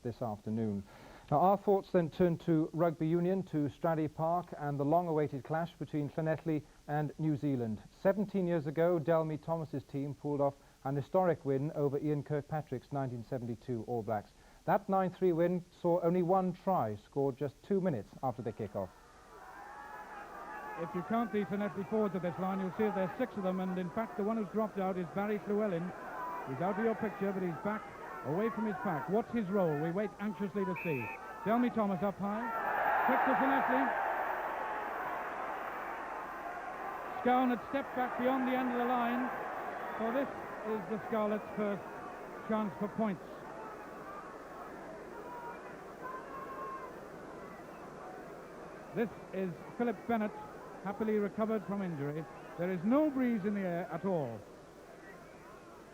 this afternoon. Now, our thoughts then turn to rugby union, to Scrappy Park, and the long-awaited clash between Llanelli and New Zealand. 17 years ago, Delmy Thomas's team pulled off an historic win over Ian Kirkpatrick's 1972 All Blacks. That 9-3 win saw only one try scored just 2 minutes after the kick-off. If you count the Llanelli forwards at this line, you'll see there's 6 of them, and in fact the one who's dropped out is Barry Llewellyn. He's out of your picture, but he's back away from his pack. What's his role? We wait anxiously to see. Delmy Thomas up high. Quick to Llanelli. Scown had stepped back beyond the end of the line. So this is the Scarlets' first chance for points. This is Philip Bennett, happily recovered from injury. There is no breeze in the air at all.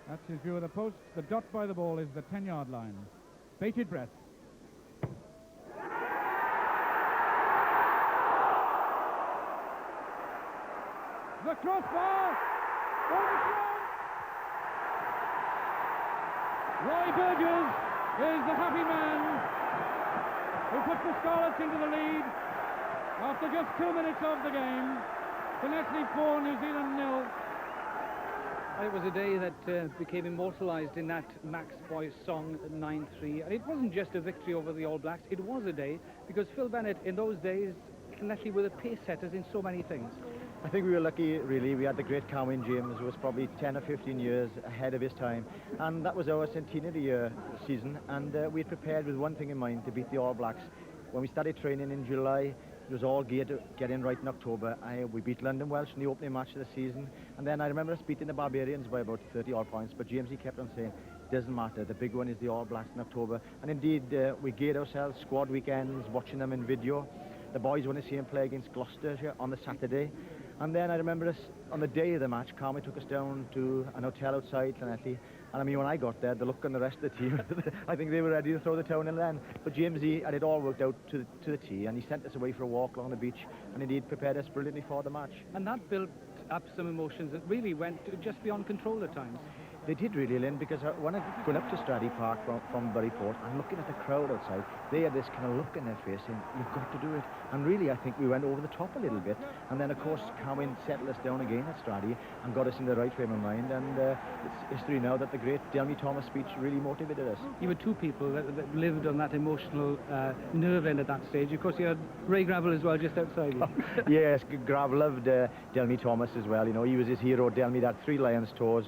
That's his view of the post. The dot by the ball is the 10-yard line. Bated breath. The crossbar! Overthrown! Roy Burgess is the happy man who puts the Scarlets into the lead after just 2 minutes of the game. Llanelli 4, New Zealand 0. It was a day that became immortalised in that Max Boyce song, 9-3. And it wasn't just a victory over the All Blacks, it was a day, because Phil Bennett, in those days, Llanelli were the pace setters in so many things. I think we were lucky, really. We had the great Carwyn James, who was probably 10 or 15 years ahead of his time. And that was our centenary year season. And we had prepared with one thing in mind, to beat the All Blacks. When we started training in July, it was all geared to get in right in October. We beat London Welsh in the opening match of the season. And then I remember us beating the Barbarians by about 30-odd points. But James, he kept on saying, doesn't matter, the big one is the All Blacks in October. And indeed, we geared ourselves, squad weekends, watching them in video. The boys want to see him play against Gloucestershire on the Saturday. And then I remember us, on the day of the match, Carmy took us down to an hotel outside Llanelli. And I mean, when I got there, the look on the rest of the team, I think they were ready to throw the towel in then. But James, he had it all worked out to the tee, and he sent us away for a walk along the beach, and indeed prepared us brilliantly for the match. And that built up some emotions that really went just beyond control at times. They did really, Lynn, because when I went up to Scrappy Park from Buryport and looking at the crowd outside, they had this kind of look in their face saying, you've got to do it. And really, I think we went over the top a little bit. And then, of course, Carwyn settled us down again at Scrappy and got us in the right frame of mind. And it's history now that the great Delmy Thomas speech really motivated us. You were two people that lived on that emotional nerve end at that stage. Of course, you had Ray Gravel as well, just outside you. Yes, Gravel loved Delmy Thomas as well. You know, he was his hero. Delmy had 3 Lions tours.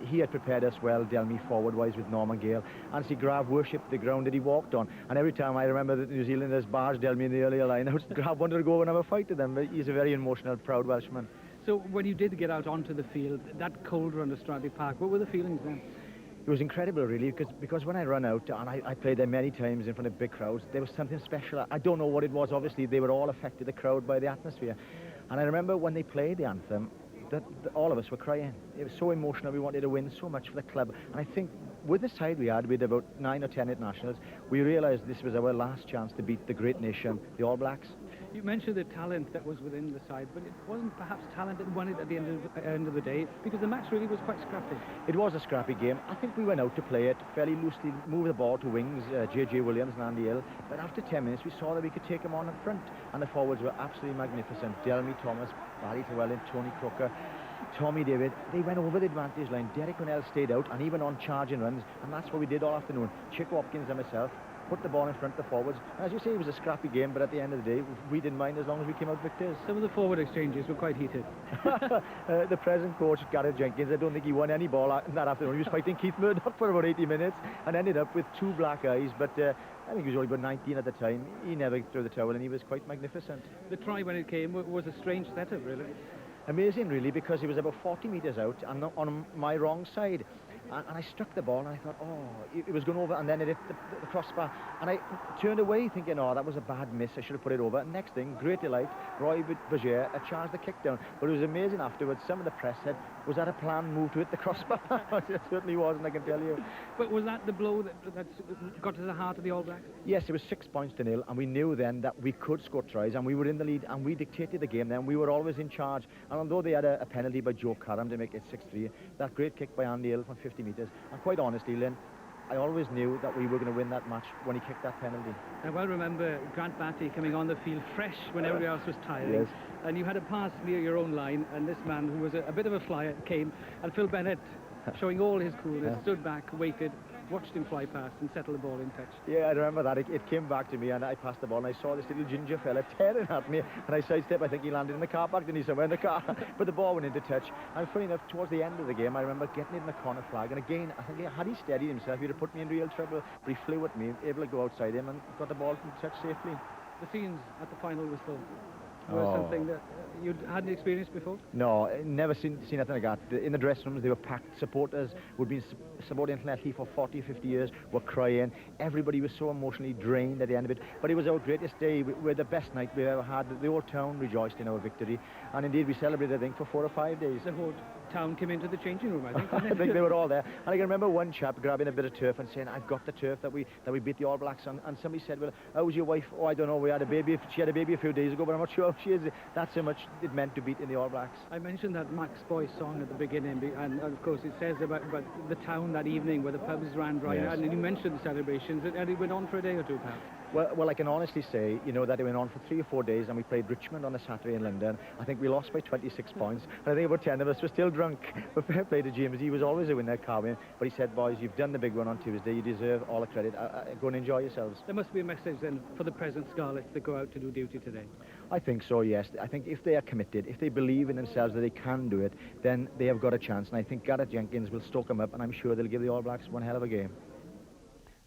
He had prepared us well, Delmy forward-wise with Norman Gale. And see, Grav worshipped the ground that he walked on. And every time I remember that New Zealanders barged Delmy in the earlier line, Grav wanted to go and have a fight to them. But he's a very emotional, proud Welshman. So when you did get out onto the field, that cold run to Scrappy Park, what were the feelings then? It was incredible, really, because when I ran out, and I played there many times in front of big crowds, there was something special. I don't know what it was. Obviously, they were all affected, the crowd, by the atmosphere. And I remember when they played the anthem, that all of us were crying. It was so emotional. We wanted to win so much for the club. And I think with the side we had about 9 or 10 internationals, we realised this was our last chance to beat the great nation, the All Blacks. You mentioned the talent that was within the side, but it wasn't perhaps talent that won it at the end of the day, because the match really was quite scrappy. It was a scrappy game. I think we went out to play it fairly loosely, move the ball to wings, J.J. Williams and Andy Hill. But after 10 minutes, we saw that we could take them on in front, and the forwards were absolutely magnificent. Delmy Thomas, Barry Llewellyn, Tony Crooker, Tommy David, they went over the advantage line. Derek Quinnell stayed out and even on charging runs, and that's what we did all afternoon. Chick Watkins and myself put the ball in front of the forwards. And as you say, it was a scrappy game, but at the end of the day, we didn't mind as long as we came out victors. Some of the forward exchanges were quite heated. The present coach, Gareth Jenkins, I don't think he won any ball that afternoon. He was fighting Keith Murdoch for about 80 minutes and ended up with 2 black eyes, but I think he was only about 19 at the time. He never threw the towel, and he was quite magnificent. The try when it came was a strange setup, really. Amazing, really, because he was about 40 metres out and on my wrong side. And I struck the ball, and I thought, oh, it was going over, and then it hit the crossbar. And I turned away thinking, oh, that was a bad miss, I should have put it over. And next thing, great delight, Roy Berger charged the kick down. But it was amazing afterwards. Some of the press said, was that a planned move to hit the crossbar? It certainly wasn't, I can tell you. But was that the blow that got to the heart of the All Blacks? Yes, it was 6 points to 0, and we knew then that we could score tries, and we were in the lead, and we dictated the game then. We were always in charge. And although they had a penalty by Joe Curran to make it 6-3, that great kick by Andy Hill from 50 metres, and quite honestly, Lynn, I always knew that we were going to win that match when he kicked that penalty. I well remember Grant Batty coming on the field fresh when everybody else was tiring. Yes. And you had a pass near your own line, and this man, who was a bit of a flyer, came, and Phil Bennett, showing all his coolness, stood back, waited, watched him fly past and settle the ball in touch. Yeah, I remember that. It came back to me, and I passed the ball, and I saw this little ginger fella tearing at me, and I sidestepped. I think he landed in the car park, didn't he, somewhere in the car? But the ball went into touch. And funny enough, towards the end of the game, I remember getting it in the corner flag, and again, I think had he steadied himself, he'd have put me in real trouble. But he flew at me, able to go outside him, and got the ball from touch safely. The scenes at the final whistle were something that you hadn't experienced before? No, never seen anything like that. In the dressing rooms, they were packed. Supporters who'd been supporting Llanelli for 40, 50 years were crying. Everybody was so emotionally drained at the end of it. But it was our greatest day. We had the best night we ever had. The whole town rejoiced in our victory. And indeed, we celebrated, I think, for 4 or 5 days. The whole town came into the changing room, I think. I think they were all there. And I can remember one chap grabbing a bit of turf and saying, "I've got the turf that we beat the All Blacks on." And somebody said, "Well, how's your wife?" "Oh, I don't know. We had a baby. She had a baby a few days ago, but I'm not sure how she is." That's how much it meant to beat in the All Blacks. I mentioned that Max Boyce song at the beginning, and of course it says about the town that evening where the pubs ran dry. Yes. And you mentioned the celebrations, and it went on for a day or two, perhaps. Well, I can honestly say, you know, that it went on for 3 or 4 days, and we played Richmond on a Saturday in London. I think we lost by 26 points, and I think about 10 of us were still drunk. But fair play to James. He was always a winner, Carwin. But he said, "Boys, you've done the big one on Tuesday. You deserve all the credit. Go and enjoy yourselves." There must be a message then for the present Scarlets that go out to do duty today. I think so, yes. I think if they are committed, if they believe in themselves that they can do it, then they have got a chance. And I think Gareth Jenkins will stoke them up, and I'm sure they'll give the All Blacks one hell of a game.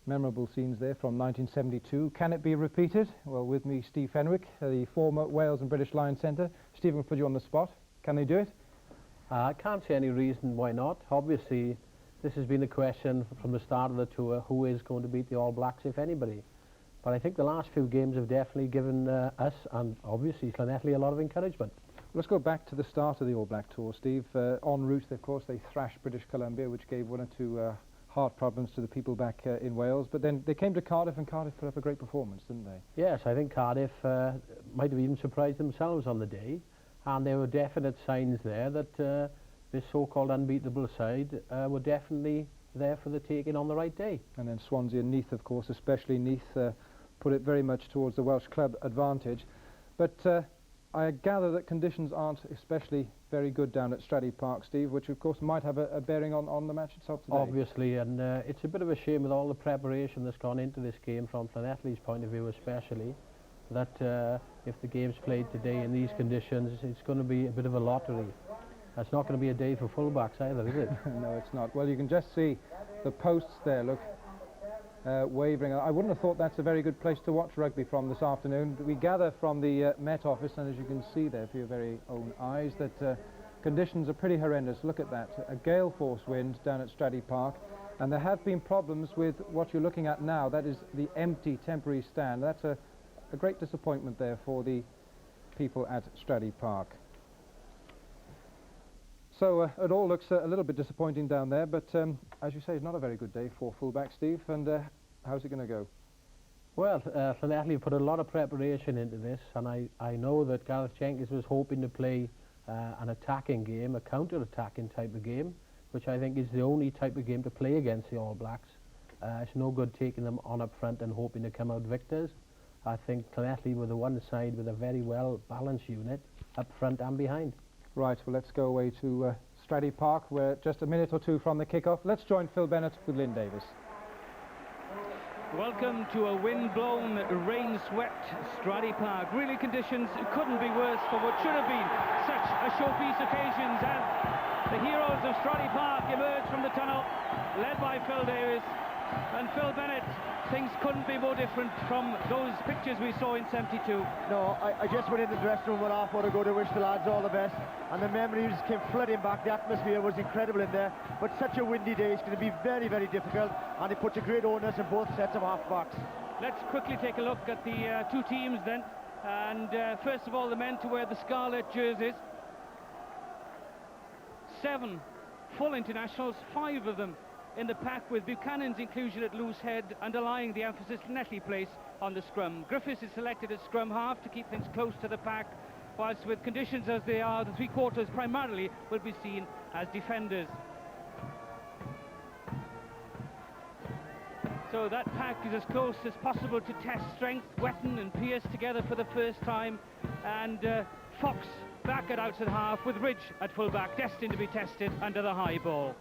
Memorable scenes there from 1972. Can it be repeated? Well, with me, Steve Fenwick, the former Wales and British Lions centre. Stephen will put you on the spot. Can they do it? I can't see any reason why not. Obviously, this has been the question from the start of the tour, who is going to beat the All Blacks, if anybody. But I think the last few games have definitely given us, and obviously Llanelli, a lot of encouragement. Let's go back to the start of the All Black tour, Steve. En route, of course, they thrashed British Columbia, which gave 1 or 2 heart problems to the people back in Wales. But then they came to Cardiff, and Cardiff put up a great performance, didn't they? Yes, I think Cardiff might have even surprised themselves on the day. And there were definite signs there that this so-called unbeatable side were definitely there for the taking on the right day. And then Swansea and Neath, of course, especially Neath, put it very much towards the Welsh club advantage. But I gather that conditions aren't especially very good down at Scrappy Park, Steve, which of course might have a bearing on the match itself today. Obviously, and it's a bit of a shame with all the preparation that's gone into this game from Llanelli's point of view especially, that if the game's played today in these conditions, it's going to be a bit of a lottery. It's not going to be a day for fullbacks either, is it? No, it's not. Well, you can just see the posts there, look, wavering. I wouldn't have thought that's a very good place to watch rugby from this afternoon. We gather from the Met Office, and as you can see there for your very own eyes, that conditions are pretty horrendous. Look at that, a gale force wind down at Scrappy Park, and there have been problems with what you're looking at now. That is the empty temporary stand. That's a great disappointment there for the people at Scrappy Park. So it all looks a little bit disappointing down there, but as you say, it's not a very good day for fullback, Steve. And how's it going to go? Well, Llanelli put a lot of preparation into this, and I know that Gareth Jenkins was hoping to play an attacking game, a counter-attacking type of game, which I think is the only type of game to play against the All Blacks. It's no good taking them on up front and hoping to come out victors. I think Llanelli were the one side with a very well-balanced unit up front and behind. Right, well, let's go away to Scrappy Park. We're just a minute or two from the kick-off. Let's join Phil Bennett with Lynn Davis. Welcome to a wind-blown, rain-swept Scrappy Park. Really, conditions couldn't be worse for what should have been such a showpiece occasions. And the heroes of Scrappy Park emerge from the tunnel, led by Phil Davis. And Phil Bennett, things couldn't be more different from those pictures we saw in 72. No, I just went in the dressing room an half hour ago to wish the lads all the best, and the memories came flooding back. The atmosphere was incredible in there, but such a windy day, it's going to be very, very difficult, and it puts a great onus in both sets of half-backs. Let's quickly take a look at the two teams then, and first of all, the men to wear the Scarlet jerseys. 7 full internationals, 5 of them in the pack, with Buchanan's inclusion at loose head underlying the emphasis Llanelli place on the scrum. Griffiths is selected as scrum half to keep things close to the pack, whilst with conditions as they are, the three quarters primarily will be seen as defenders. So that pack is as close as possible to test strength. Wetton and Pearce together for the first time, and Fox back at outside half with Ridge at full-back, destined to be tested under the high ball.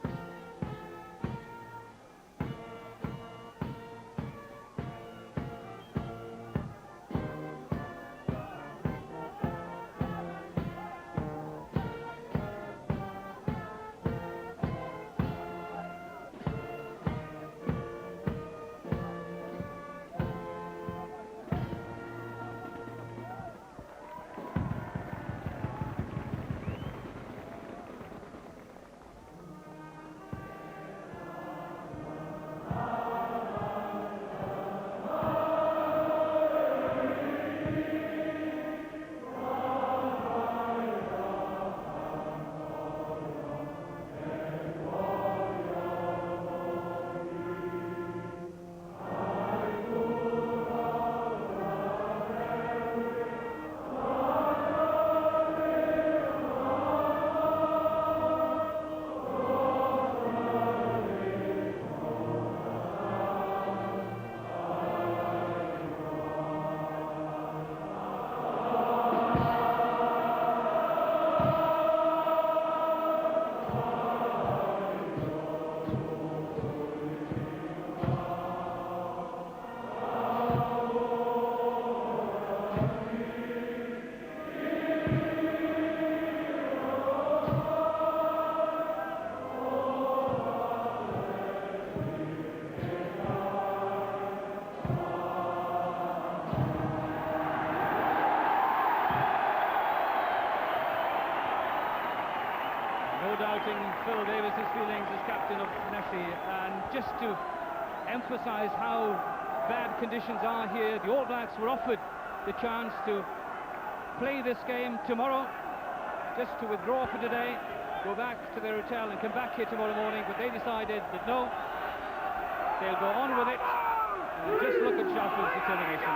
Doubting Phil Davis's feelings as captain of Llanelli, and just to emphasise how bad conditions are here, the All Blacks were offered the chance to play this game tomorrow, just to withdraw for today, go back to their hotel and come back here tomorrow morning, but they decided that no, they'll go on with it, and just look at Sharp's determination.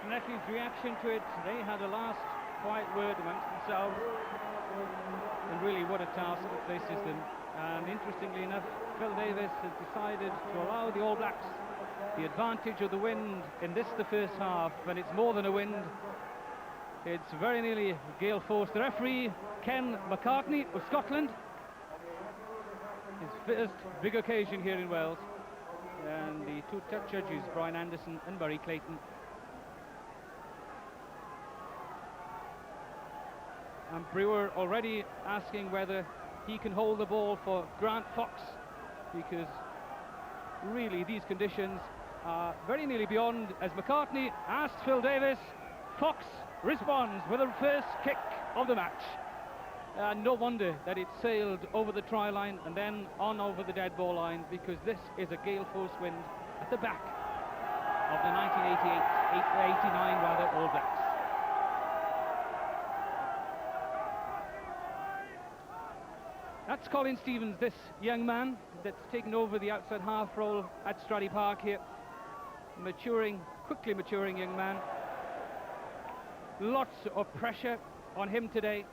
Llanelli's reaction to it, they had a last quiet word amongst themselves, and really what a task that faces them. And interestingly enough, Phil Davis has decided to allow the All Blacks the advantage of the wind in this, the first half, and it's more than a wind, it's very nearly gale force. The referee, Ken McCartney of Scotland, his first big occasion here in Wales, and the two judges, Brian Anderson and Murray Clayton. And Brewer already asking whether he can hold the ball for Grant Fox, because really these conditions are very nearly beyond. As McCartney asked Phil Davis, Fox responds with the first kick of the match. No wonder that it sailed over the try line and then on over the dead ball line, because this is a gale force wind at the back of the 1989 All Blacks. That's Colin Stevens, this young man that's taken over the outside half role at Scrappy Park here. Quickly maturing young man. Lots of pressure on him today,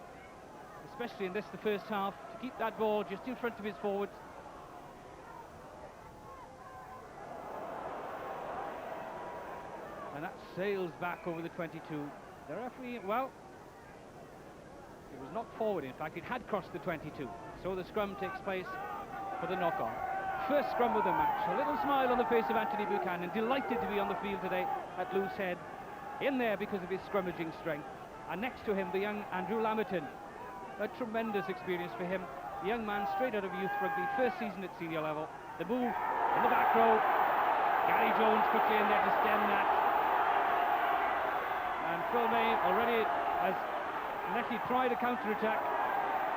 especially in this, the first half, to keep that ball just in front of his forwards. And that sails back over the 22. The referee, well, it was not forward, in fact, it had crossed the 22. So the scrum takes place for the knock-on. First scrum of the match. A little smile on the face of Anthony Buchanan, delighted to be on the field today at Loosehead, in there because of his scrummaging strength. And next to him, the young Andrew Lamerton. A tremendous experience for him. The young man straight out of youth rugby, first season at senior level. The move in the back row. Gary Jones quickly in there to stem that. And Phil May already, as Llanelli tried a counter-attack,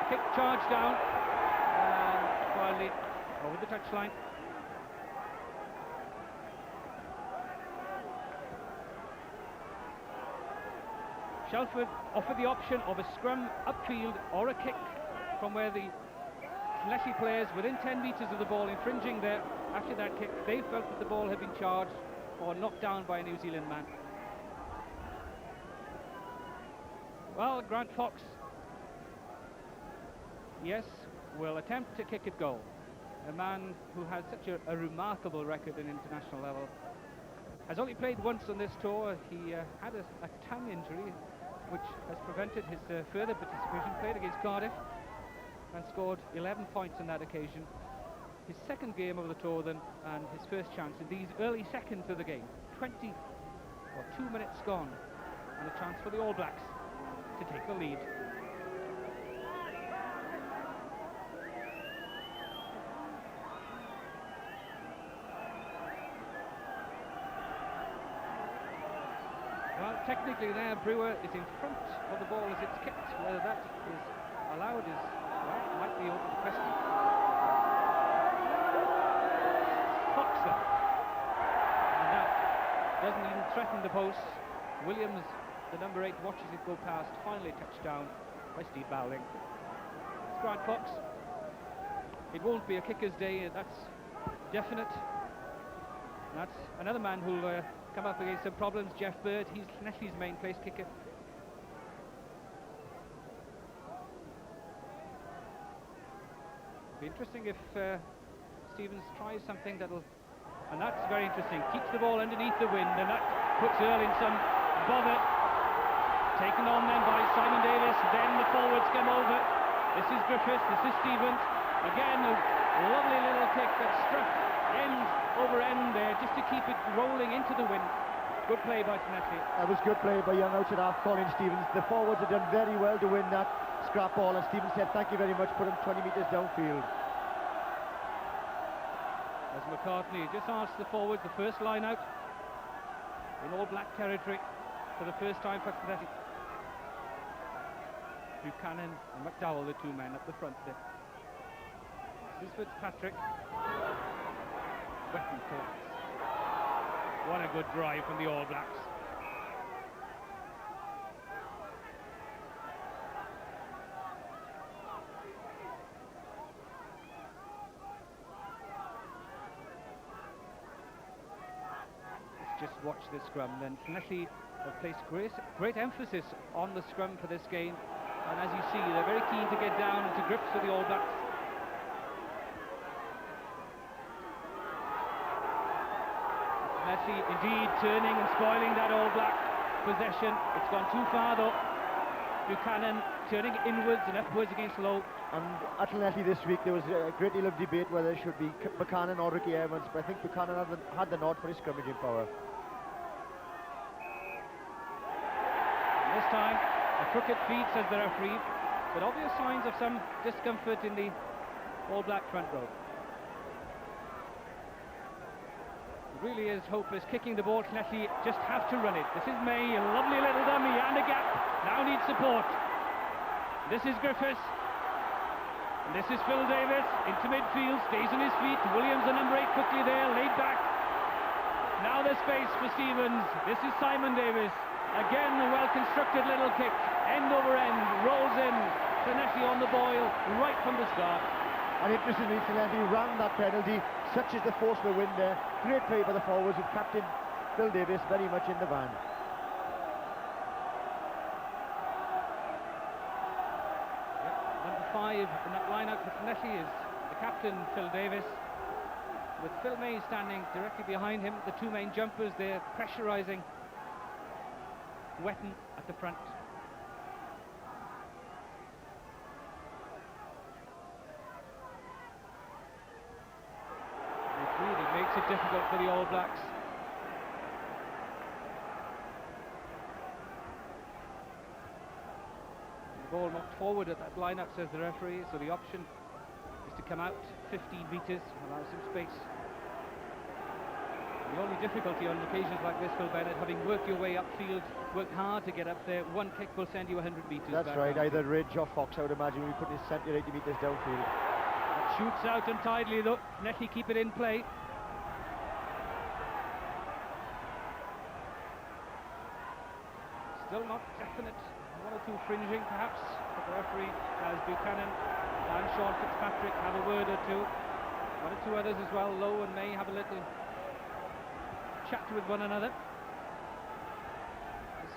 kick charged down, and wildly over the touchline. Shelford offered the option of a scrum upfield or a kick from where the Llanelli players within 10 metres of the ball, infringing there after that kick. They felt that the ball had been charged or knocked down by a New Zealand man. Well, Grant Fox, yes, will attempt to kick it goal. A man who has such a remarkable record in international level. Has only played once on this tour. He had a tongue injury which has prevented his further participation. Played against Cardiff and scored 11 points on that occasion. His second game of the tour then, and his first chance in these early seconds of the game. 2 minutes gone, and a chance for the All Blacks to take the lead. Well, technically there, Brewer is in front of the ball as it's kicked. Whether that is allowed is, well, might be open to question. Fox there. And that doesn't even threaten the post. Williams, the number 8, watches it go past. Finally touched down by Steve Bowling. It's Grant Fox. It won't be a kicker's day, that's definite. And that's another man who'll come up against some problems. Jeff Bird, he's Llanelli's main place kicker. Be interesting if Stevens tries something that'll, and that's very interesting. Keeps the ball underneath the wind, and that puts Earl in some bother. Taken on then by Simon Davis. Then the forwards come over. This is Griffiths. This is Stevens. Again, a lovely little kick that struck end over end there, just to keep it rolling into the wind. Good play by Llanelli. That was good play by young outside half Colin Stevens. The forwards have done very well to win that scrap ball, and Stevens said thank you very much, put him 20 metres downfield. As McCartney just asked the forwards, the first line out in All Black territory for the first time for Llanelli. Buchanan and McDowell, the two men up the front there. This is Fitzpatrick. Weapon collapse. What a good drive from the All Blacks. Let's just watch this scrum then. Llanelli have placed great emphasis on the scrum for this game, and as you see, they're very keen to get down into grips with the All Blacks. Llanelli indeed turning and spoiling that All Black possession. It's gone too far though. Buchanan turning inwards and upwards against Lowe. And at Llanelli this week there was a great deal of debate whether it should be Buchanan or Ricky Evans, but I think Buchanan had the nod for his scrummaging power. And this time a crooked feet, says the referee, but obvious signs of some discomfort in the All Black front row. Really is hopeless kicking the ball. Llanelli just have to run it. This is May, a lovely little dummy and a gap. Now needs support. This is Griffiths. And this is Phil Davis into midfield, stays on his feet. Williams, the number 8, quickly there, laid back. Now there's space for Stevens. This is Simon Davis. Again, a well-constructed little kick, end over end, rolls in. Llanelli on the boil right from the start. And interestingly, Llanelli ran that penalty. Such is the force of the wind there. Great play by the forwards with captain Phil Davis very much in the van. Yep, number 5 in that line-out for Llanelli is the captain, Phil Davis, with Phil May standing directly behind him. The two main jumpers there pressurising Wetton at the front. Makes it difficult for the All Blacks. The ball knocked forward at that line-up, says the referee, so the option is to come out 15 metres, allow some space. The only difficulty on occasions like this, Phil Bennett, having worked your way upfield, worked hard to get up there, one kick will send you 100 metres. That's right, either Ridge or Fox, I would imagine, we put his 70 or 80 metres downfield. That's Shoots out untidily though. Llanelli keep it in play. Still not definite. One or two fringing perhaps. But the referee, as Buchanan and Sean Fitzpatrick, have a word or two. One or two others as well. Lowe and May have a little chat with one another.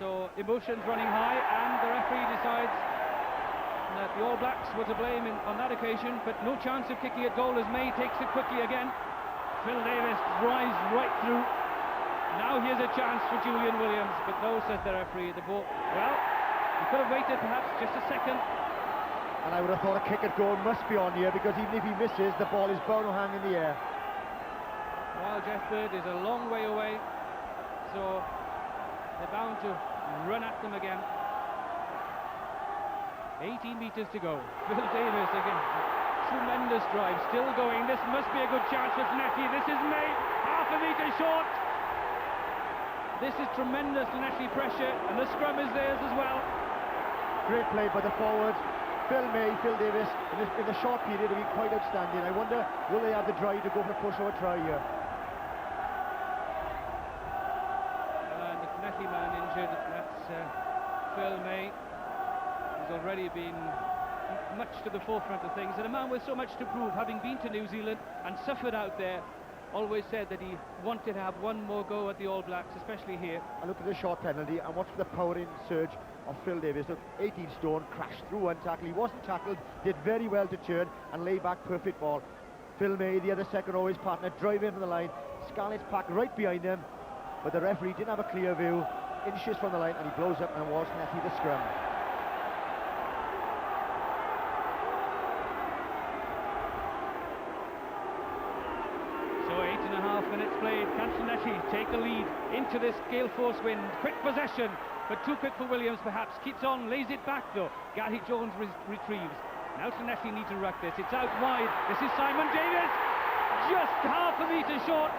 So emotions running high, and the referee decides that the All Blacks were to blame on that occasion, but no chance of kicking a goal as May takes it quickly again. Phil Davis drives right through. Now here's a chance for Julian Williams, but no, says the referee. The ball, well, he could have waited perhaps just a second. And I would have thought a kick at goal must be on here, because even if he misses, the ball is bound to hang in the air. Well, Jeff Bird is a long way away, so they're bound to run at them again. 18 metres to go. Phil Davis again. Tremendous drive, still going. This must be a good chance for Llanelli. This is May, half a metre short. This is tremendous Llanelli pressure, and the scrum is theirs as well. Great play by the forward. Phil May, Phil Davis, in the short period, have been quite outstanding. I wonder, will they have the drive to go for a push or a try here? And the Llanelli man injured, that's Phil May. He's already been much to the forefront of things, and a man with so much to prove, having been to New Zealand and suffered out there, always said that he wanted to have one more go at the All Blacks, especially here. And look at the short penalty, and watch the powering surge of Phil Davis. Look, 18 stone, crashed through one tackle. He wasn't tackled, did very well to turn and lay back perfect ball. Phil May, the other second row, his partner, drive in from the line. Scarlets packed right behind him, but the referee didn't have a clear view, inches from the line, and he blows up and awards Llanelli the scrum. So 8.5 minutes played. Can Llanelli take the lead into this gale force wind? Quick possession, but too quick for Williams perhaps. Keeps on, lays it back though. Gary Jones retrieves. Now Llanelli need to ruck this. It's out wide. This is Simon Davis. Just half a metre short.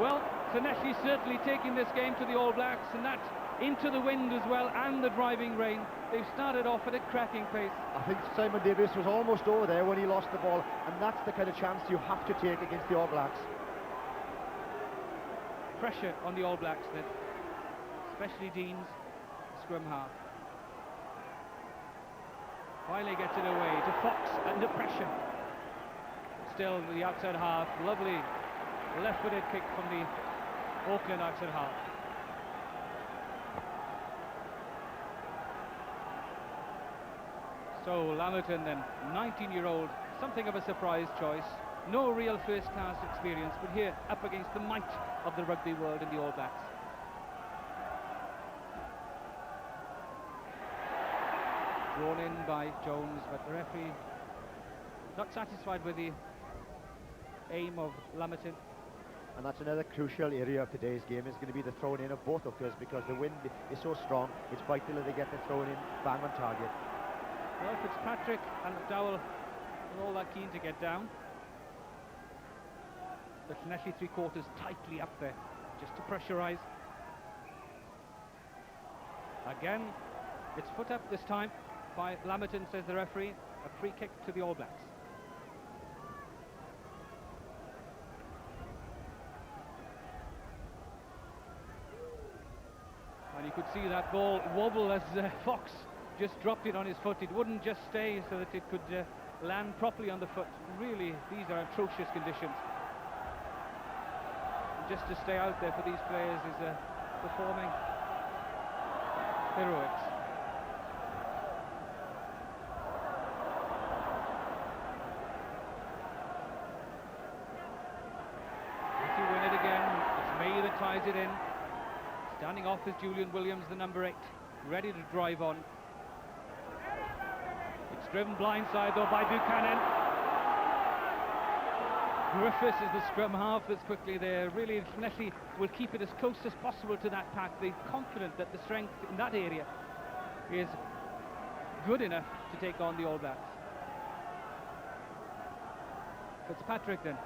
Well, Llanelli certainly taking this game to the All Blacks, and that into the wind as well, and the driving rain. They've started off at a cracking pace. I think Simon Davis was almost over there when he lost the ball, and that's the kind of chance you have to take against the All Blacks. Pressure on the All Blacks then, especially Dean's scrum half. Wiley gets it away to Fox under pressure. Still the outside half, lovely left-footed kick from the Auckland outside half. So Lamerton then, 19-year-old, something of a surprise choice. No real first-class experience, but here up against the might of the rugby world in the All Blacks. Drawn in by Jones, but the referee not satisfied with the aim of Lamerton. And that's another crucial area of today's game, is going to be the throwing in of both hookers, because the wind is so strong. It's vital that they get the thrown in bang on target. Well, Fitzpatrick and McDowell are all that keen to get down. But Llanelli three-quarters tightly up there, just to pressurise. Again, it's foot up this time by Lamerton, says the referee. A free kick to the All Blacks. And you could see that ball wobble as Fox just dropped it on his foot. It wouldn't just stay so that it could land properly on the foot. Really, these are atrocious conditions. And just to stay out there for these players is performing heroics. To win it again, it's May that ties it in. Standing off is Julian Williams, the number 8, ready to drive on. It's driven blindside though by Buchanan. Griffiths is the scrum half that's quickly there. Really, Llanelli will keep it as close as possible to that pack. They're confident that the strength in that area is good enough to take on the All Blacks. Fitzpatrick then,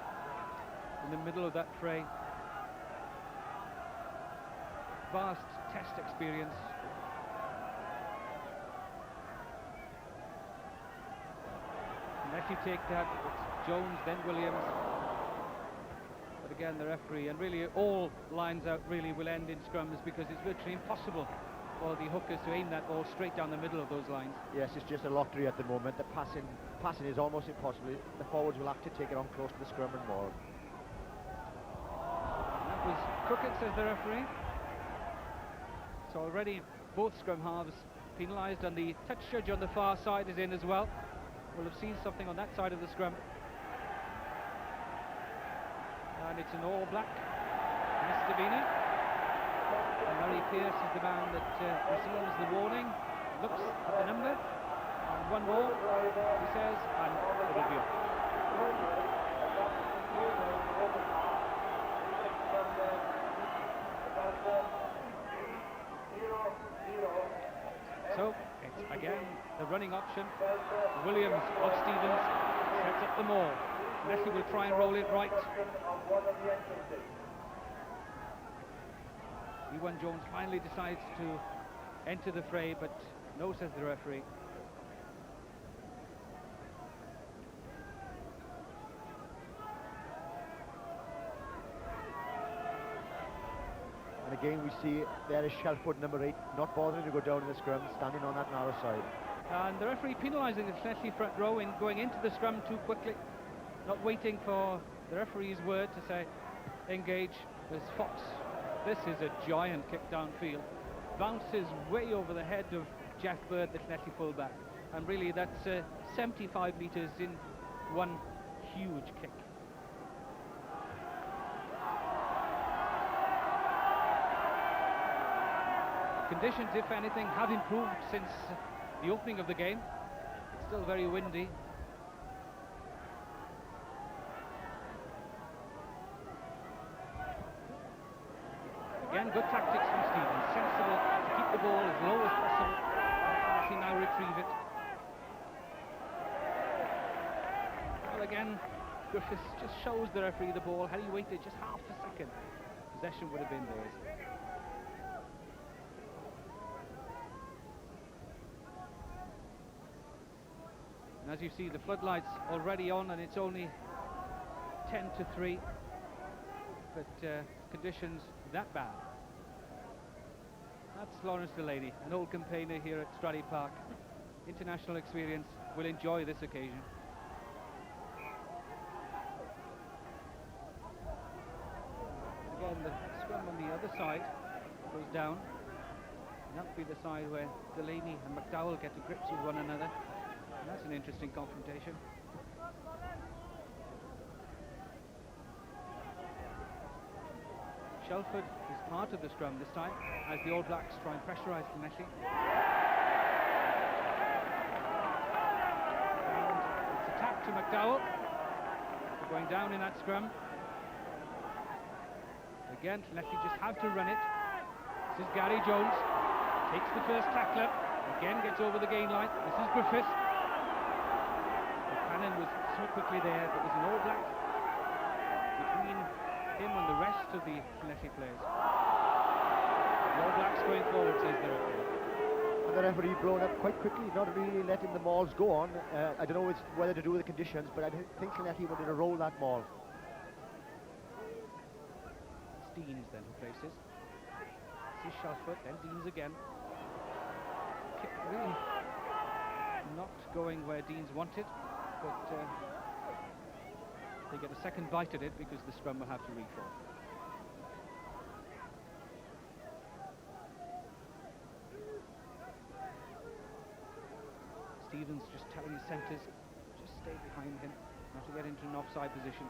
in the middle of that fray. Vast test experience. Unless you take that, it's Jones, then Williams. But again, the referee, and really all lines out really will end in scrums because it's virtually impossible for the hookers to aim that ball straight down the middle of those lines. Yes, it's just a lottery at the moment. The passing is almost impossible. The forwards will have to take it on close to the scrum and ball. That was crooked, says the referee. So already both scrum halves penalised, and the touch judge on the far side is in as well. We'll have seen something on that side of the scrum. And it's an all-black misdemeanour. Murray Pearce is the man that receives the warning, looks at the number, and one more, he says, and it'll be up. So, it's again the running option. Williams or Stevens sets up the maul. Leslie will try and roll it right. Ewan Jones finally decides to enter the fray, but no, says the referee. And again, we see there is Shelford, number 8, not bothering to go down in the scrum, standing on that narrow side. And the referee penalising the Leslie front row in going into the scrum too quickly, not waiting for the referee's word to say engage. There's Fox. This is a giant kick downfield. Bounces way over the head of Jeff Bird, the Leslie fullback. And really that's 75 metres in one huge kick. Conditions, if anything, have improved since the opening of the game. It's still very windy. Again, good tactics from Stevens. Sensible to keep the ball as low as possible. He now retrieve it. Well, again, Griffiths just shows the referee the ball. Had he waited just half a second, possession would have been theirs. And as you see, the floodlights already on, and it's only 10-3. But conditions that bad. That's Lawrence Delaney, an old campaigner here at Stradey Park. International experience, will enjoy this occasion. Again, the scrum on the other side goes down. And that would be the side where Delaney and McDowell get to grips with one another. And that's an interesting confrontation. Shelford is part of the scrum this time, as the All Blacks try and pressurise Llanelli. And it's attack to McDowell. They're going down in that scrum. Again, Llanelli just have to run it. This is Gary Jones. Takes the first tackler. Again gets over the gain line. This is Griffiths. Cannon was so quickly there, but there's an All Black between him and the rest of the Llanelli players. The All Blacks going forward, says the referee. And the referee blown up quite quickly, not really letting the mauls go on. I don't know whether to do with the conditions, but I think Llanelli wanted to roll that maul. It's Deans then who places. This is Shelford, then Deans again. Kick really not going where Deans wanted, but they get a second bite at it because the scrum will have to reform. Stevens just telling his centres, just stay behind him, not to get into an offside position.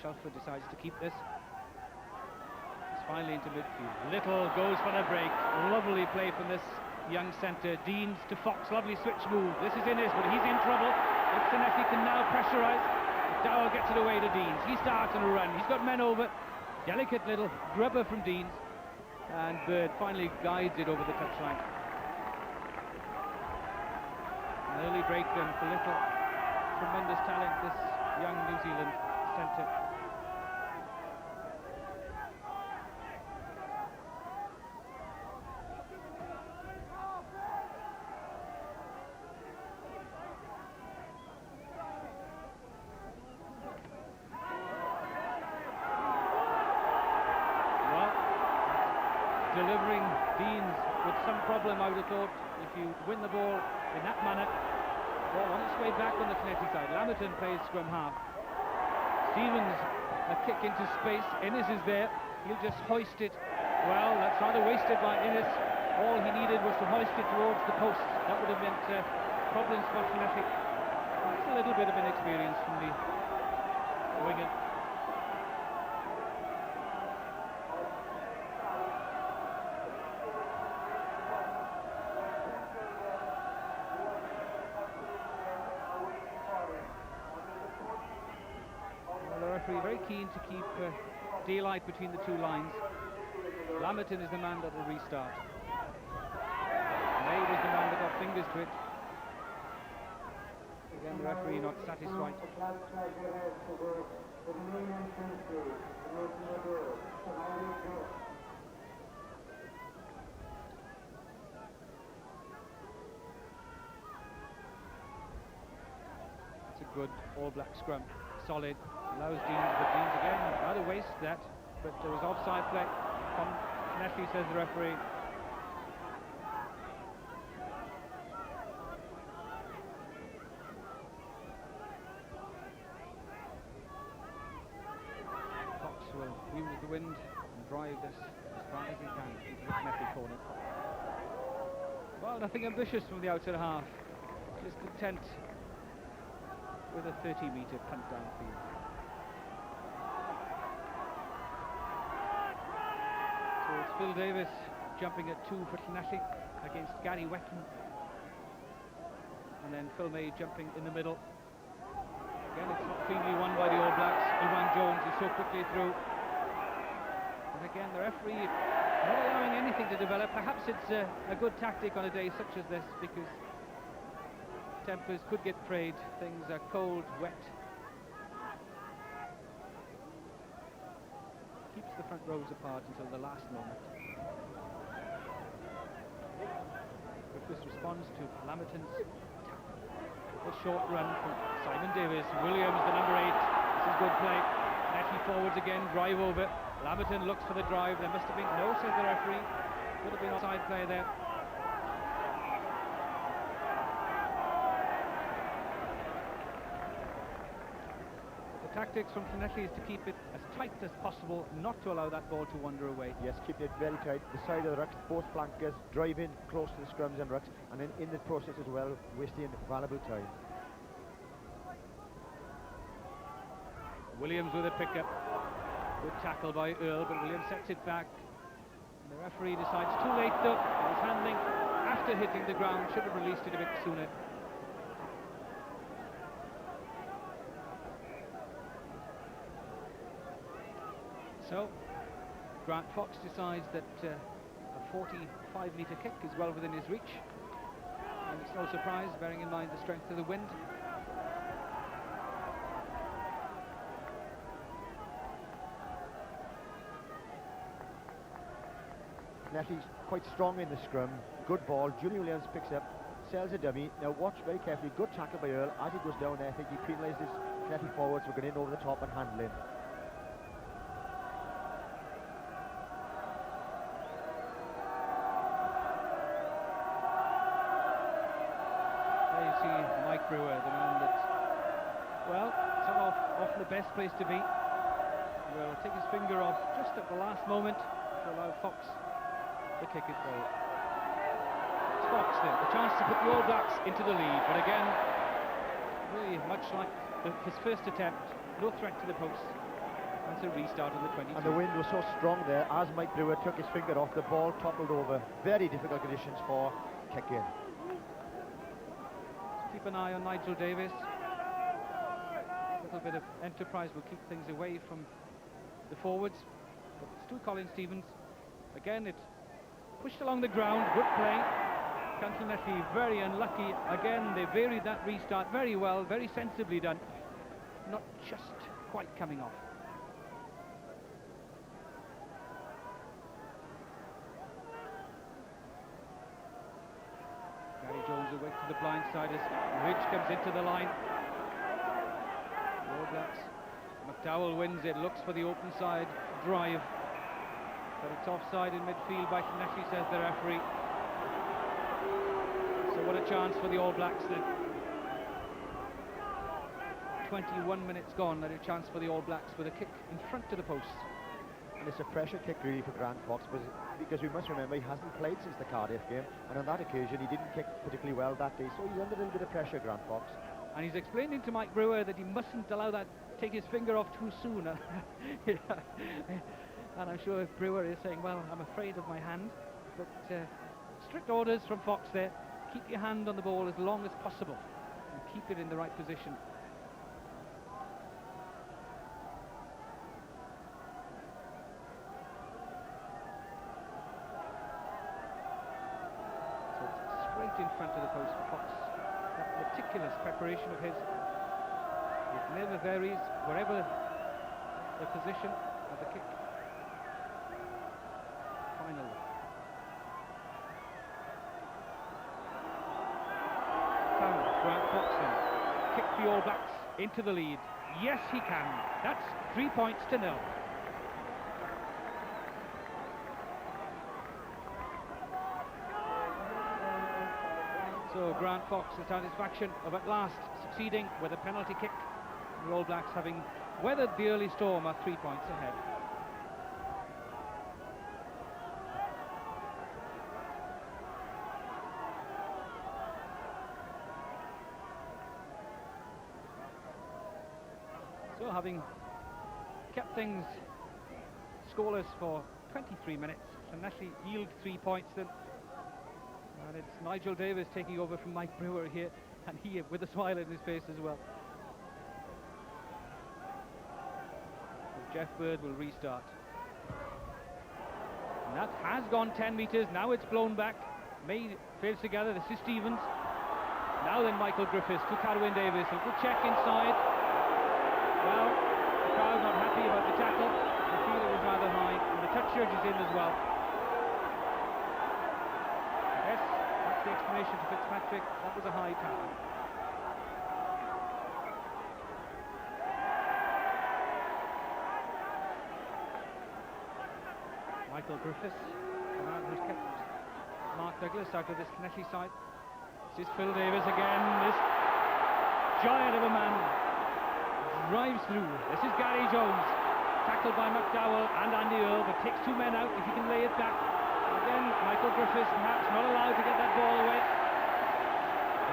Shelford decides to keep this. He's finally into midfield. Little goes for the break. Lovely play from this young centre. Deans to Fox, lovely switch move. This is Innes, but he's in trouble. If Llanelli can now pressurise, Dowell gets it away to Deans. He starts on a run. He's got men over. Delicate little grubber from Deans. And Bird finally guides it over the touchline. An early break then for Little. Tremendous talent, this young New Zealand centre. delivering Deans with some problem. I would have thought if you win the ball in that manner. Ball on its way back on the Llanelli side. Lamberton plays scrum half. Stevens, a kick into space. Innes is there. He'll just hoist it. Well, that's rather wasted by Innes. All he needed was to hoist it towards the post. That would have meant problems for Llanelli. That's a little bit of inexperience from the winger. Very keen to keep daylight between the two lines. Lamberton is the man that will restart. May was the man that got fingers to it. Again, the referee not satisfied. It's a good all-black scrum. Solid, allows Deans, but Deans again rather waste that, but there was offside play from Llanelli, says the referee. Fox will use the wind and drive this as far as he can into the Llanelli corner. Well, nothing ambitious from the outer half, just content with a 30-metre punt downfield. So it's Phil Davis jumping at 2 for Llanelli against Gary Wetton. And then Phil May jumping in the middle. Again, it's not cleanly won by the All Blacks. Iwan Jones is so quickly through. And again, the referee not allowing anything to develop. Perhaps it's a good tactic on a day such as this, because tempers could get frayed, things are cold, wet. Keeps the front rows apart until the last moment. Griffiths responds to Lamberton's tap. A short run from Simon Davis. Williams, the number 8. This is good play. Llanelli forwards again, drive over. Lamberton looks for the drive. There must have been no, says the referee. Would have been offside play there. Tactics from Llanelli is to keep it as tight as possible, not to allow that ball to wander away. Yes, keeping it very tight. The side of the rucks, both flankers, driving close to the scrums and rucks, and then in the process as well, wasting valuable time. Williams with a pickup. Good tackle by Earl, but Williams sets it back. And the referee decides too late though. His handling after hitting the ground, should have released it a bit sooner. So, Grant Fox decides that a 45-metre kick is well within his reach. And it's no surprise, bearing in mind the strength of the wind. Llanelli's quite strong in the scrum. Good ball. Julian Williams picks up, sells a dummy. Now watch very carefully. Good tackle by Earl. As he goes down there, I think he penalises Llanelli forwards for going in over the top and handling. Mike Brewer, the man that, well, it's not often the best place to be. Will take his finger off just at the last moment to allow Fox to kick it goal. It's Fox then, the chance to put the All Blacks into the lead, but again, really much like his first attempt, no threat to the post. That's a restart on the 22. And the wind was so strong there, as Mike Brewer took his finger off, the ball toppled over. Very difficult conditions for kick-in. Keep an eye on Nigel Davis. A little bit of enterprise will keep things away from the forwards. But it's to Colin Stevens. Again, it's pushed along the ground. Good play. Llanelli very unlucky. Again, they varied that restart very well, very sensibly done. Not just quite coming off. Gary Jones away to the blind side as Ridge comes into the line. All Blacks. McDowell wins it, looks for the open side drive. But it's offside in midfield by Llanelli, says the referee. So what a chance for the All Blacks then. 21 minutes gone, and a chance for the All Blacks with a kick in front of the post. And it's a pressure kick really for Grant Fox, because we must remember he hasn't played since the Cardiff game, and on that occasion he didn't kick particularly well that day, so he's under a little bit of pressure, Grant Fox. And he's explaining to Mike Brewer that he mustn't allow that, take his finger off too soon. And I'm sure Brewer is saying, well, I'm afraid of my hand, but strict orders from Fox there. Keep your hand on the ball as long as possible and keep it in the right position. So it's straight in front of the post for Fox. That meticulous preparation of his. It never varies wherever the position of the kick. Final. Grant Fox then kick the All Blacks into the lead. Yes, he can. That's 3 points to 0. So Grant Fox, the satisfaction of at last succeeding with a penalty kick. The All Blacks, having weathered the early storm, are 3 points ahead. So having kept things scoreless for 23 minutes, Llanelli yield 3 points then. And it's Nigel Davis taking over from Mike Brewer here, and he with a smile on his face as well. So Jeff Bird will restart. And that has gone 10 metres, now it's blown back. May fails to gather, this is Stevens. Now then Michael Griffiths to Carwyn Davis, a good check inside. Well, the crowd not happy about the tackle. They feel it was rather high, and the touch judge is in as well. Yes, that's the explanation to Fitzpatrick. That was a high tackle. Michael Griffiths, the man who's kept Mark Douglas out of this Llanelli side. This is Phil Davis again. This giant of a man drives through. This is Gary Jones, tackled by McDowell and Andy Earl, but takes 2 men out if he can lay it back. Again, Michael Griffiths perhaps not allowed to get that ball away.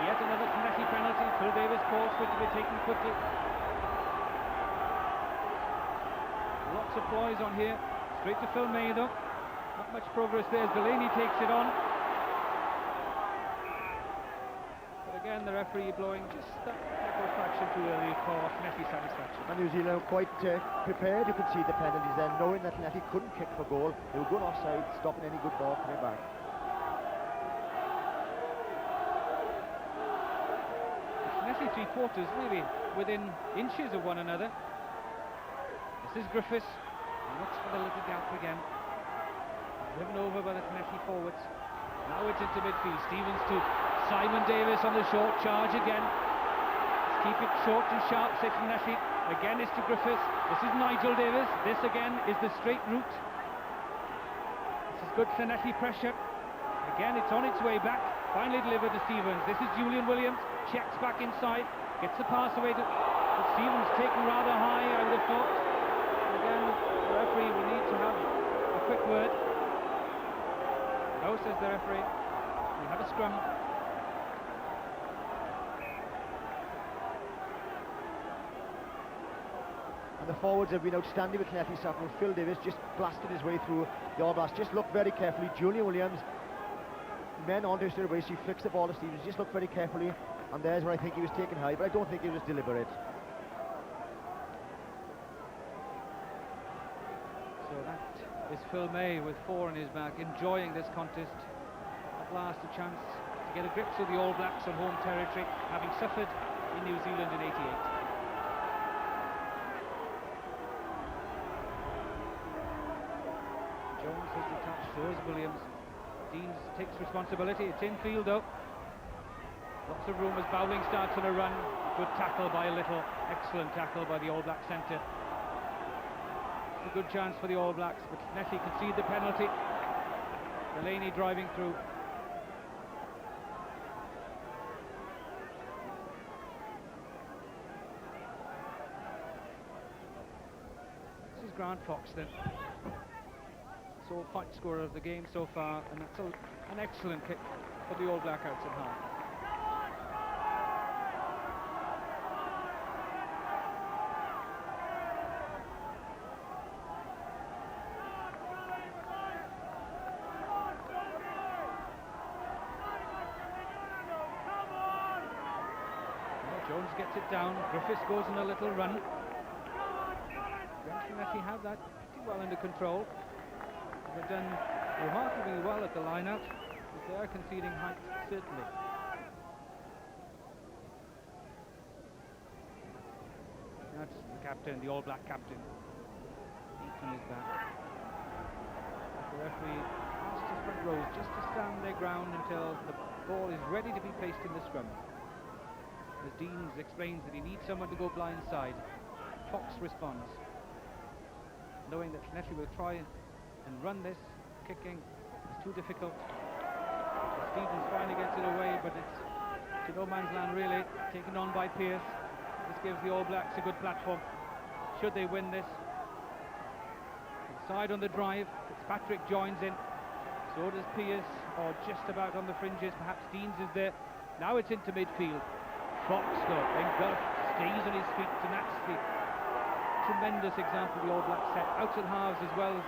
Yet another Llanelli penalty. Phil Davis calls for it to be taken quickly. Lots of ploys on here. Straight to Phil May though. Not much progress there as Delaney takes it on. Again, the referee blowing just that fraction too early for Llanelli satisfaction. And New Zealand were quite prepared to concede the penalties then, knowing that Llanelli couldn't kick for goal. They were going offside, stopping any good ball coming back. Llanelli three quarters really within inches of one another. This is Griffiths, and looks for the little gap again. Driven over by the Llanelli forwards. Now it's into midfield. Stevens to Simon Davis on the short charge again. Let's keep it short and sharp, says Llanelli. Again it's to Griffiths. This is Nigel Davis. This again is the straight route. This is good Llanelli pressure. Again it's on its way back. Finally delivered to Stevens. This is Julian Williams. Checks back inside. Gets the pass away to Stevens, taken rather high, I would have thought. Again, the referee will need to have a quick word. No, says the referee. We have a scrum. And the forwards have been outstanding with Llanelli Saffron. Phil Davis just blasted his way through the All Blacks. Just looked very carefully. Julian Williams, men onto his waist, he flicks the ball to Stevens. Just looked very carefully, and there's where I think he was taken high, but I don't think it was deliberate. So that is Phil May with 4 on his back, enjoying this contest. At last a chance to get a grip of the All Blacks on home territory, having suffered in New Zealand in '88. Jones has detached, so is Williams. Deans takes responsibility. It's infield though. Lots of room as Bowling starts on a run. Good tackle by Little. Excellent tackle by the All Black centre. a good chance for the All Blacks, but Llanelli concede the penalty. Delaney driving through. This is Grant Fox then. Sole point scorer of the game so far, and that's an excellent kick for the All Black outs at half. Jones gets it down. Griffiths goes on a little run. Llanelli have that pretty well under control. They've done remarkably well at the line-out, but they are conceding height, certainly. That's the captain, the All Black captain. Eaton is back. The referee asks the front rows just to stand their ground until the ball is ready to be placed in the scrum. As Deans explains that he needs someone to go blindside, Fox responds, knowing that Llanelli will try and run this. Kicking is too difficult. Stevens finally gets it away, but it's to no man's land really, taken on by Pearce. This gives the All Blacks a good platform, should they win this. Inside on the drive, Fitzpatrick joins in, so does Pearce, or just about on the fringes, perhaps Deans is there. Now it's into midfield. Fox though, engulfed, stays on his feet, and that's the tremendous example the All Blacks set. Out at halves as well as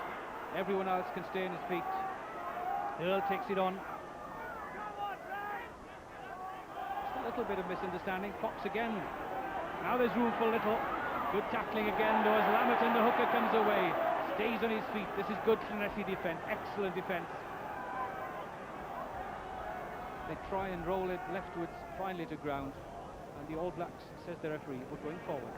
everyone else can stay on his feet. Earl takes it on. Just a little bit of misunderstanding. Fox again. Now there's room for Little. Good tackling again though as Lamerton, the hooker, comes away. Stays on his feet. This is good Llanelli defence. Excellent defence. They try and roll it leftwards, finally to ground. And the All Blacks, says the referee, were going forward.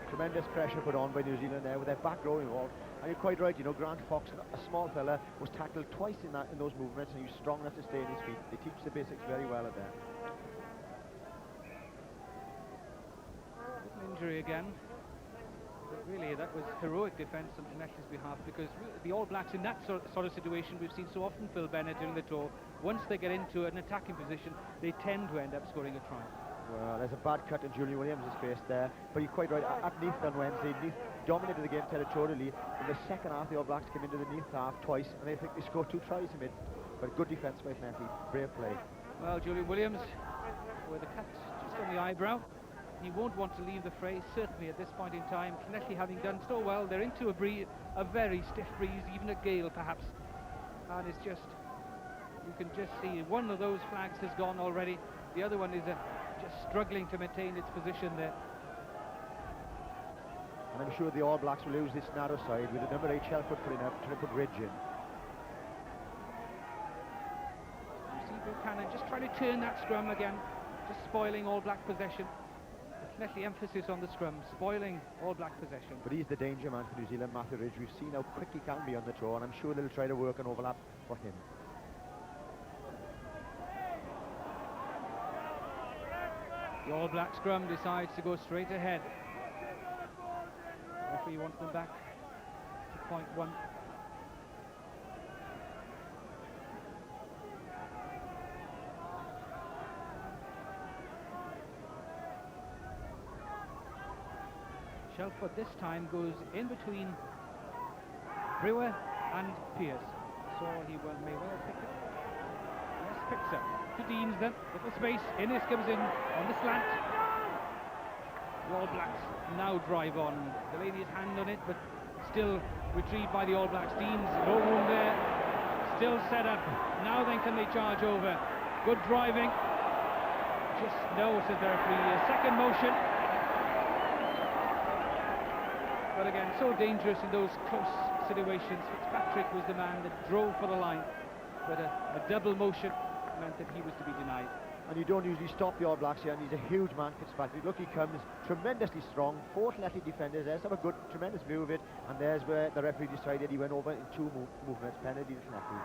Tremendous pressure put on by New Zealand there with their back row involved. And you're quite right, you know, Grant Fox, a small fella, was tackled twice in those movements, and he was strong enough to stay on his feet. They teach the basics very well at that. An injury again. But really, that was heroic defence on Llanelli's behalf, because the All Blacks in that sort of situation we've seen so often, Phil Bennett, during the tour, once they get into an attacking position, they tend to end up scoring a try. Well, there's a bad cut in Julian Williams' face there, but you're quite right. At Neath on Wednesday, Neath dominated the game territorially. In the second half, the All Blacks came into the Neath half twice, and I think they scored 2 tries in it. But good defence by Llanelli, brave play. Well, Julian Williams, with a cut just on the eyebrow. He won't want to leave the fray, certainly at this point in time. Llanelli having done so well, they're into a very stiff breeze, even a gale perhaps. And it's just, you can just see one of those flags has gone already. The other one is just struggling to maintain its position there. And I'm sure the All Blacks will lose this narrow side with the number 8 Shelford putting up, trying to put Ridge in. You see Buchanan just trying to turn that scrum again, just spoiling All Black possession. Definitely emphasis on the scrum, spoiling All Black possession. But he's the danger man for New Zealand, Matthew Ridge. We've seen how quick he can be on the draw, and I'm sure they'll try to work an overlap for him. The All Black scrum decides to go straight ahead. The referee wants them back to point 1. Shelford this time goes in between Brewer and Pearce. So he may well pick it. Yes, picks up. To Deans then, little space, Innes comes in on the slant. The All Blacks now drive on. Delaney's hand on it, but still retrieved by the All Blacks. Deans, no room there, still set up. Now then can they charge over? Good driving. Just no, says the referee. A second motion. But again, so dangerous in those close situations. Fitzpatrick was the man that drove for the line, but a double motion meant that he was to be denied. And you don't usually stop the All Blacks here, and he's a huge man, Fitzpatrick. Look, he comes tremendously strong. 4 Llanelli defenders. There's have a good, tremendous view of it, and there's where the referee decided he went over in 2 movements. Penalty to Llanelli.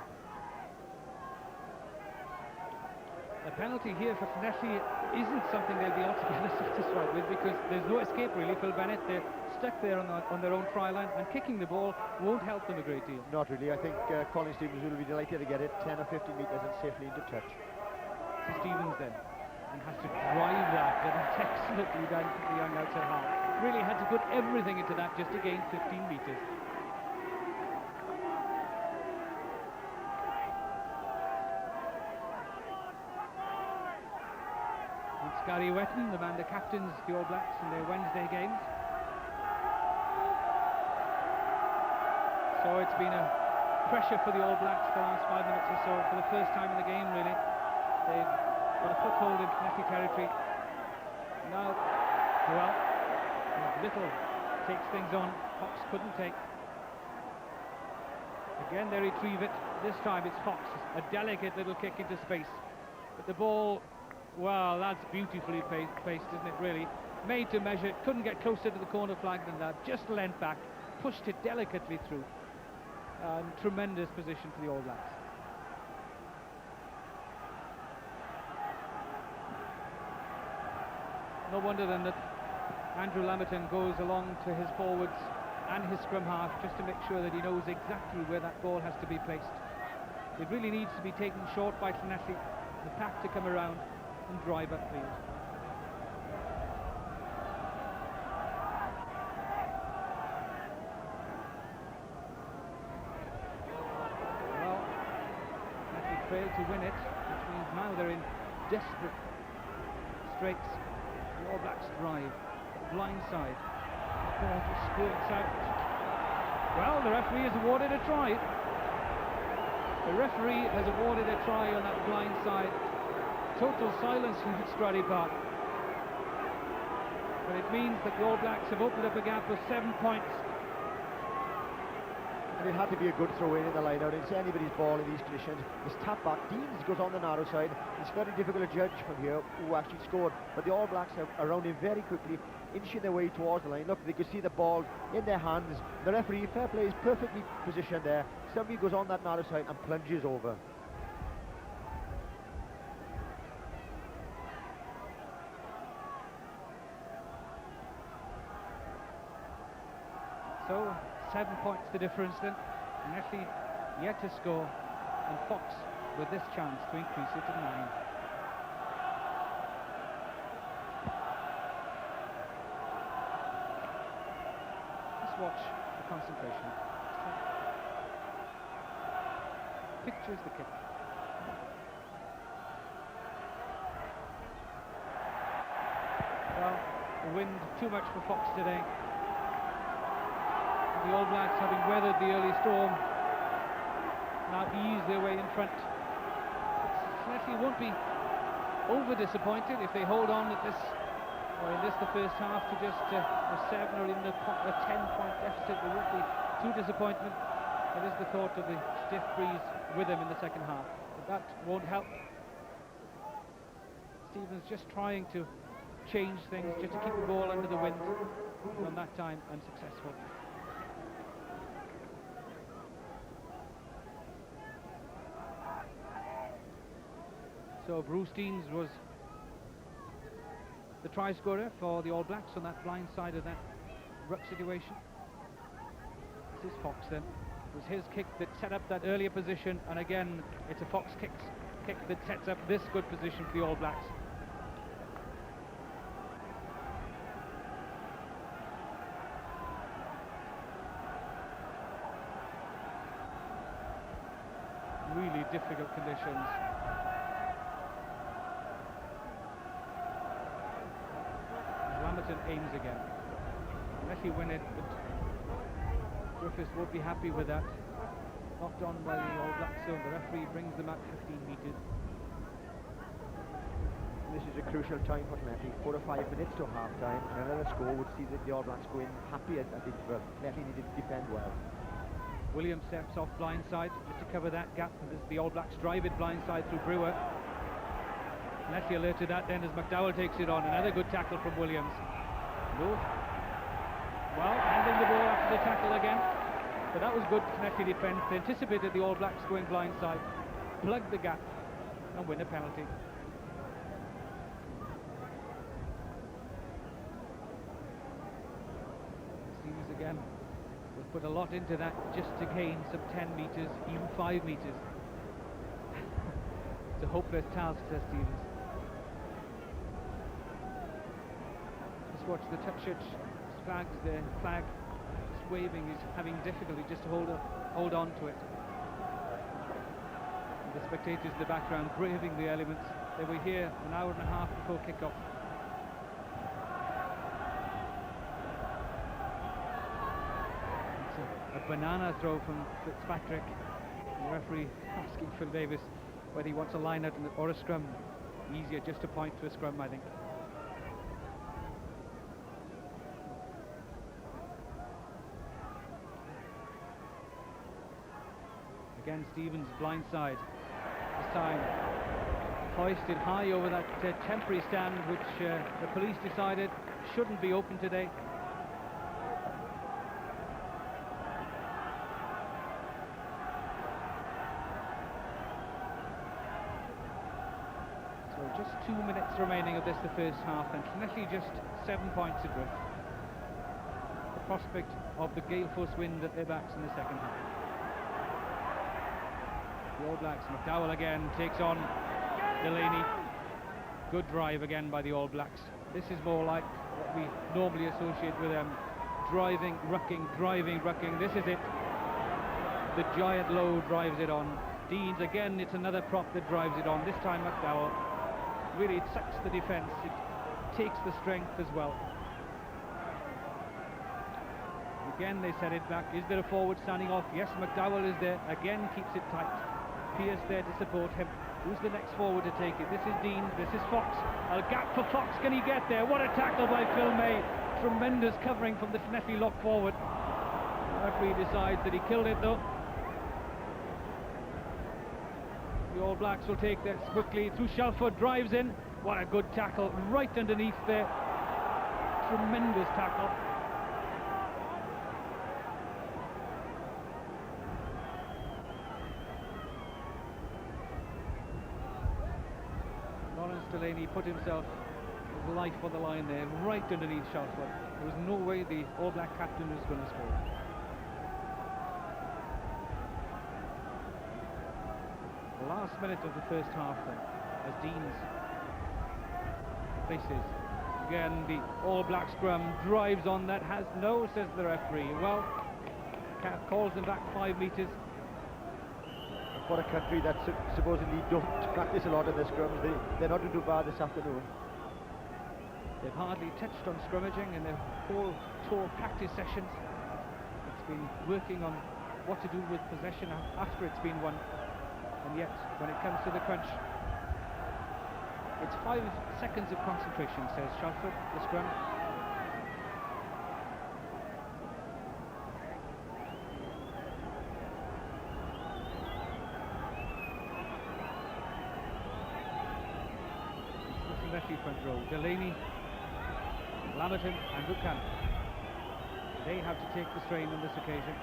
A penalty here for Llanelli isn't something they'll be altogether satisfied with, because there's no escape really. Phil Bennett, they're stuck there on their own try line, and kicking the ball won't help them a great deal. Not really. I think Colin Stevens will be delighted to get it 10 or 15 metres and safely into touch. So Stevens then, and has to drive that, and it's excellently done from the young outside half. Really had to put everything into that just to gain 15 metres. Gary Wetton, the man that captains the All Blacks in their Wednesday games. So it's been a pressure for the All Blacks the last 5 minutes or so. For the first time in the game, really, they've got a foothold in Connecticut territory. Now, well, Little takes things on. Fox couldn't take. Again, they retrieve it. This time it's Fox, a delicate little kick into space. But the ball, well, that's beautifully placed, isn't it, really? Made to measure, couldn't get closer to the corner flag than that, just leant back, pushed it delicately through. Tremendous position for the All Blacks. No wonder then that Andrew Lamberton goes along to his forwards and his scrum half just to make sure that he knows exactly where that ball has to be placed. It really needs to be taken short by Llanelli, the pack to come around and drive upfield. Well, Llanelli failed to win it, which means now they're in desperate straits. The All Blacks drive, blind side. The ball just squirts out. Well, the referee has awarded a try. The referee has awarded a try on that blind side. Total silence here at Scrappy Park. But it means that the All Blacks have opened up a gap of 7 points. And it had to be a good throw in the line out. It's anybody's ball in these conditions. It's tapped back. Deans goes on the narrow side. It's very difficult to judge from here who actually scored. But the All Blacks are around him very quickly, inching their way towards the line. Look, they could see the ball in their hands. The referee, fair play, is perfectly positioned there. Somebody goes on that narrow side and plunges over. So 7 points the difference then. Llanelli yet to score, and Fox with this chance to increase it to 9. Let's watch the concentration. Pictures the kick. Well, the wind too much for Fox today. The All Blacks, having weathered the early storm, now ease their way in front. Llanelli won't be over disappointed if they hold on at this, or in this the first half, to just a 7 or even a 10-point deficit. There won't be too disappointment. It is the thought of the stiff breeze with them in the second half, but that won't help. Stevens just trying to change things, just to keep the ball under the wind, and that time unsuccessful. So Bruce Deans was the try scorer for the All Blacks on that blind side of that ruck situation. This is Fox then. It was his kick that set up that earlier position, and again it's a Fox kick that sets up this good position for the All Blacks. Really difficult conditions. Lamberton aims again. Llanelli win it, but Griffiths won't be happy with that. Knocked on by the All Blacks zone. The referee brings them out 15 metres. This is a crucial time for Llanelli. 4 or 5 minutes to half-time, and another score would see the All Blacks go in happy as they were. Llanelli needed to defend well. Williams steps off blind side just to cover that gap, and as the All Blacks drive it blind side through Brewer. Llanelli alerted that then as McDowell takes it on. Another good tackle from Williams. Well, handing the ball after the tackle again. But that was good Llanelli defence. They anticipated the All Blacks going blind side, plugged the gap and win a penalty. put a lot into that just to gain some 10 metres, even 5 metres. It's a hopeless task, says Stevens. Just watch the touch-it flags there, flag just waving. He's having difficulty just to hold on to it. And the spectators in the background braving the elements. They were here an hour and a half before kick-off. A banana throw from Fitzpatrick. The referee asking Phil Davis whether he wants a line out or a scrum. Easier just to point to a scrum, I think. Again, Stevens blindside. This time hoisted high over that temporary stand which the police decided shouldn't be open today. Just 2 minutes remaining of this, the first half, and Llanelli just 7 points adrift. The prospect of the gale force wind at their backs in the second half. The All Blacks, McDowell again takes on Delaney. Good drive again by the All Blacks. This is more like what we normally associate with them. Driving, rucking. This is it. The giant low drives it on. Deans, again, it's another prop that drives it on. This time McDowell. Really, it sucks the defence, it takes the strength as well. Again, they set it back. Is there a forward standing off? Yes, McDowell is there. Again, keeps it tight. Pearce there to support him. Who's the next forward to take it? This is Dean, this is Fox. A gap for Fox, can he get there? What a tackle by Phil May. Tremendous covering from the Llanelli lock forward. The referee decides that he killed it though. The All Blacks will take this quickly through. Shelford drives in. What a good tackle right underneath there. Tremendous tackle. Lawrence Delaney put himself, his life on the line there, right underneath Shelford. There was no way the All Black captain was going to score. Last minute of the first half then, as Deans faces. Again, the All Black scrum drives on that, has no, says the referee. Well, calls them back 5 metres. For a country that supposedly don't practice a lot in their scrums, they're not in Dubai this afternoon. They've hardly touched on scrummaging in their whole tour practice sessions. It's been working on what to do with possession after it's been won. And yet, when it comes to the crunch, it's 5 seconds of concentration, says Shelford, the scrum. It's the Llanelli front row. Delaney, Lamerton and Buchanan. They have to take the strain on this occasion.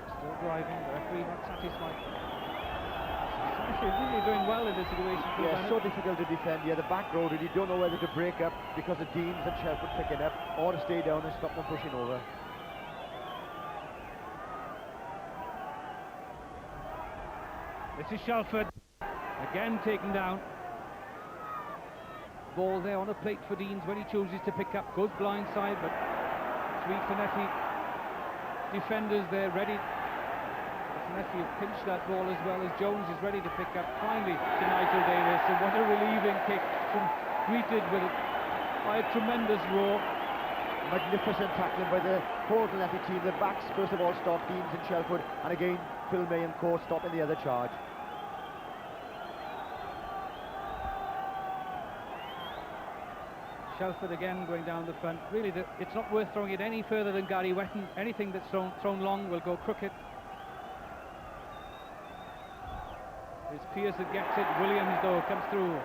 Still driving, the referee not satisfied. Actually really doing well in this situation. Yeah, so difficult to defend. Yeah, the back row really don't know whether to break up because of Deans and Shelford picking up, or to stay down and stop them pushing over. This is Shelford, again taken down. Ball there on a plate for Deans when he chooses to pick up, goes blindside, but 3 Llanelli defenders there ready. Llanelli have pinched that ball as well as Jones is ready to pick up finally to Nigel Davis, and what a relieving kick, greeted with by a tremendous roar. Magnificent tackling by the whole Llanelli team. The backs first of all stopped Deans and Shelford, and again Phil May and Court stopping the other charge. Shelford again going down the front. Really, it's not worth throwing it any further than Gary Wetton. Anything that's thrown long will go crooked. It's Pearce that gets it. Williams, though, comes through.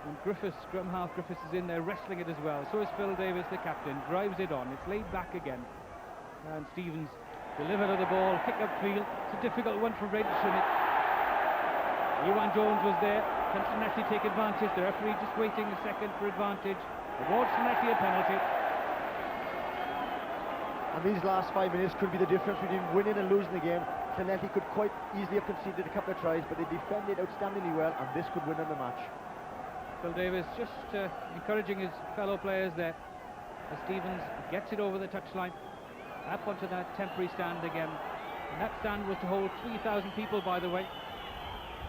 And Griffiths, scrum half Griffiths is in there wrestling it as well. So is Phil Davis, the captain. Drives it on. It's laid back again. And Stevens delivered of the ball. Kick up field. It's a difficult one for Reg. Ewan Jones was there. Can Llanelli take advantage? The referee just waiting a second for advantage. Awards Llanelli a penalty. And these last 5 minutes could be the difference between winning and losing the game. Llanelli could quite easily have conceded a couple of tries, but they defended outstandingly well, and this could win them the match. Phil Davis just encouraging his fellow players there as Stevens gets it over the touchline, up onto that temporary stand again. And that stand was to hold 3,000 people, by the way,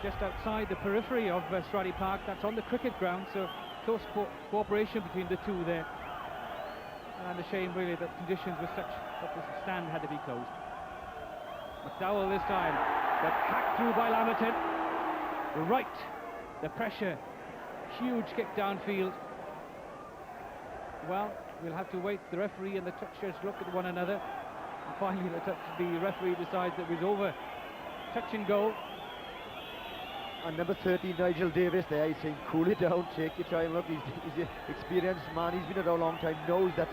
just outside the periphery of Scrappy Park. That's on the cricket ground, so close cooperation between the two there. And a shame really that conditions were such that the stand had to be closed. McDowell this time, but hacked through by Lamberton. Right, the pressure, huge kick downfield. Well, we'll have to wait. The referee and the touchers look at one another, and finally the referee decides that it was over. Touch and go. And number 30, Nigel Davis there, he's saying cool it down, take your time. Look, he's an experienced man, he's been around a long time, knows that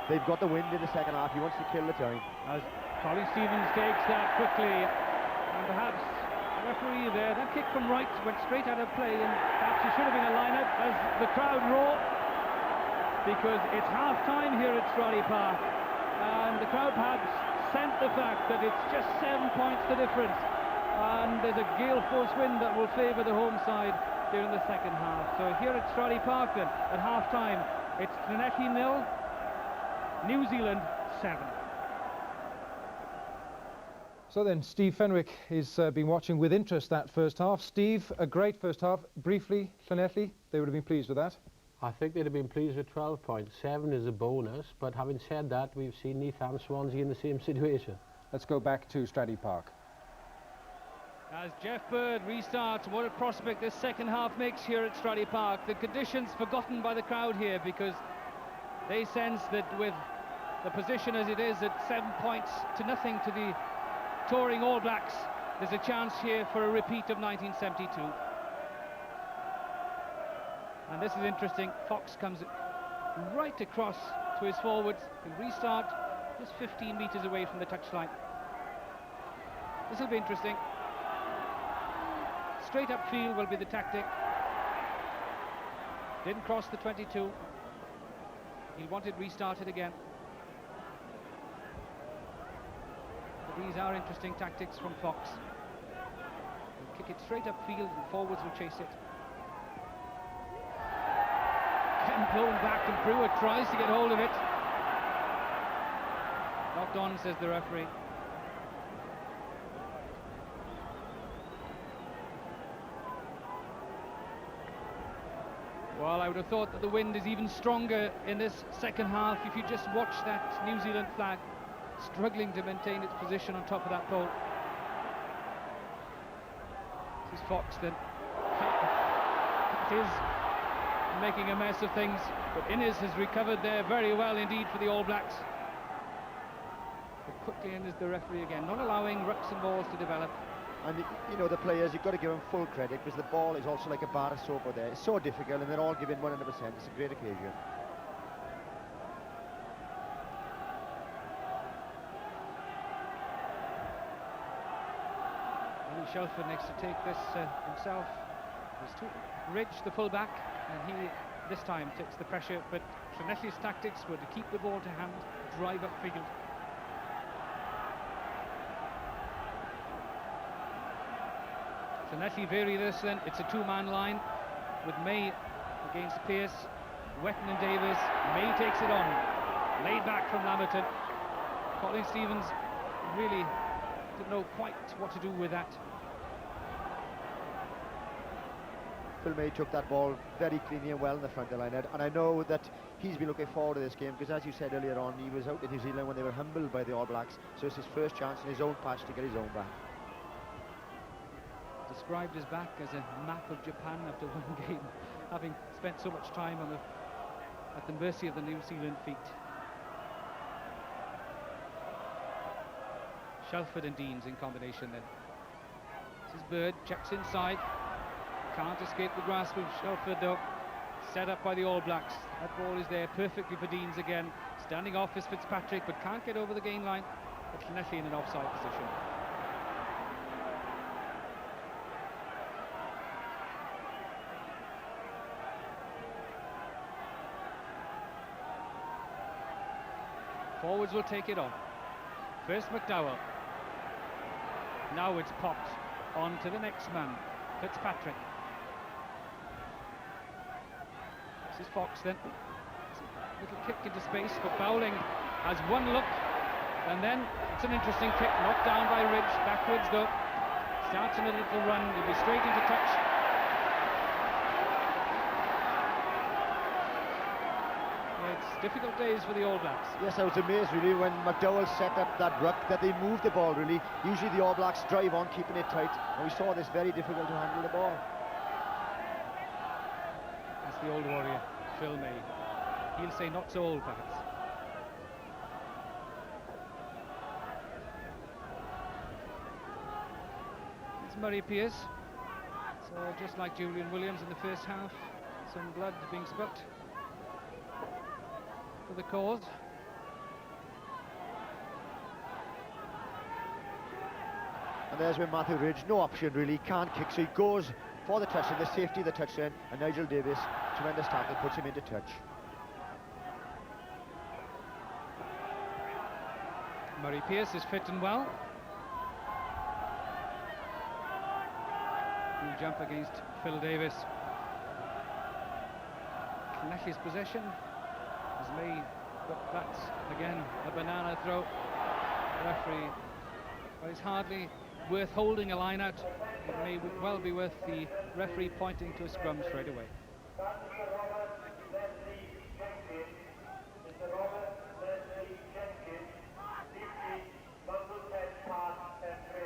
they've got the wind in the second half, he wants to kill the time. As Colin Stevens takes that quickly, and perhaps the referee there, that kick from right went straight out of play, and perhaps it should have been a line-up as the crowd roar, because it's half-time here at Scrappy Park, and the crowd perhaps scent the fact that it's just 7 points the difference, and there's a gale force wind that will favour the home side during the second half. So here at Scrappy Park then, at half-time, it's Llanelli 0, New Zealand 7. So then, Steve Fenwick has been watching with interest that first half. Steve, a great first half. Briefly, Llanelli, they would have been pleased with that. I think they'd have been pleased with 12 points. 7 is a bonus, but having said that, we've seen Neatham Swansea in the same situation. Let's go back to Scrappy Park. As Jeff Bird restarts, what a prospect this second half makes here at Scrappy Park. The conditions forgotten by the crowd here, because they sense that with the position as it is at 7 points to nothing to the touring All Blacks, there's a chance here for a repeat of 1972. And this is interesting. Fox comes right across to his forwards. He'll restart just 15 metres away from the touchline. This will be interesting. Straight upfield will be the tactic. Didn't cross the 22. He'll want it restarted again. But these are interesting tactics from Fox. He'll kick it straight upfield and forwards will chase it. Again blown back, and Brewer tries to get hold of it. Knocked on, says the referee. Well, I would have thought that the wind is even stronger in this second half if you just watch that New Zealand flag struggling to maintain its position on top of that pole. This is Fox then. It is making a mess of things, but Innes has recovered there very well indeed for the All Blacks. But quickly in is the referee again, not allowing rucks and balls to develop. And you know, the players, you've got to give them full credit, because the ball is also like a bar of soap out there. It's so difficult, and they're all giving 100%. It's a great occasion. Shelford next to take this himself. It's to Ridge, the full-back, and he this time takes the pressure, but Llanelli's tactics were to keep the ball to hand, drive upfield. Llanelli vary this then. It's a two-man line with May against Pearce, Wetton and Davis. May takes it on, laid back from Lamberton. Colin Stevens really didn't know quite what to do with that. Phil May took that ball very cleanly and well in the front of the line, and I know that he's been looking forward to this game, because as you said earlier on, he was out in New Zealand when they were humbled by the All Blacks, so it's his first chance in his own patch to get his own back. Described his back as a map of Japan after one game, having spent so much time at the mercy of the New Zealand feet. Shelford and Deans in combination then. This is Bird, checks inside. Can't escape the grasp of Shelford though. Set up by the All Blacks. That ball is there perfectly for Deans again. Standing off is Fitzpatrick, but can't get over the gain line. But Llanelli in an offside position. Forwards will take it on. First McDowell. Now it's popped on to the next man, Fitzpatrick. This is Fox then. Little kick into space, but Bowling has one look, and then it's an interesting kick, knocked down by Ridge, backwards though. Starts in a little run, he'll be straight into touch. Yeah, it's difficult days for the All Blacks. Yes, I was amazed really when McDowell set up that ruck that they moved the ball really. Usually the All Blacks drive on, keeping it tight, and we saw this very difficult to handle the ball. That's the old warrior, Phil May. He'll say not so old perhaps. It's Murray Pearce. So just like Julian Williams in the first half, some blood being spilt for the cause. And there's where Matthew Ridge, no option really, can't kick, so he goes for the touchline, the safety of the touchline, and Nigel Davis, tremendous tackle, puts him into touch. Murray Pearce is fit and well. He'll jump against Phil Davis. Llanelli's possession as May got that again, a banana throw. The referee, well, it's hardly worth holding a line out. It may well be worth the referee pointing to a scrum straight away.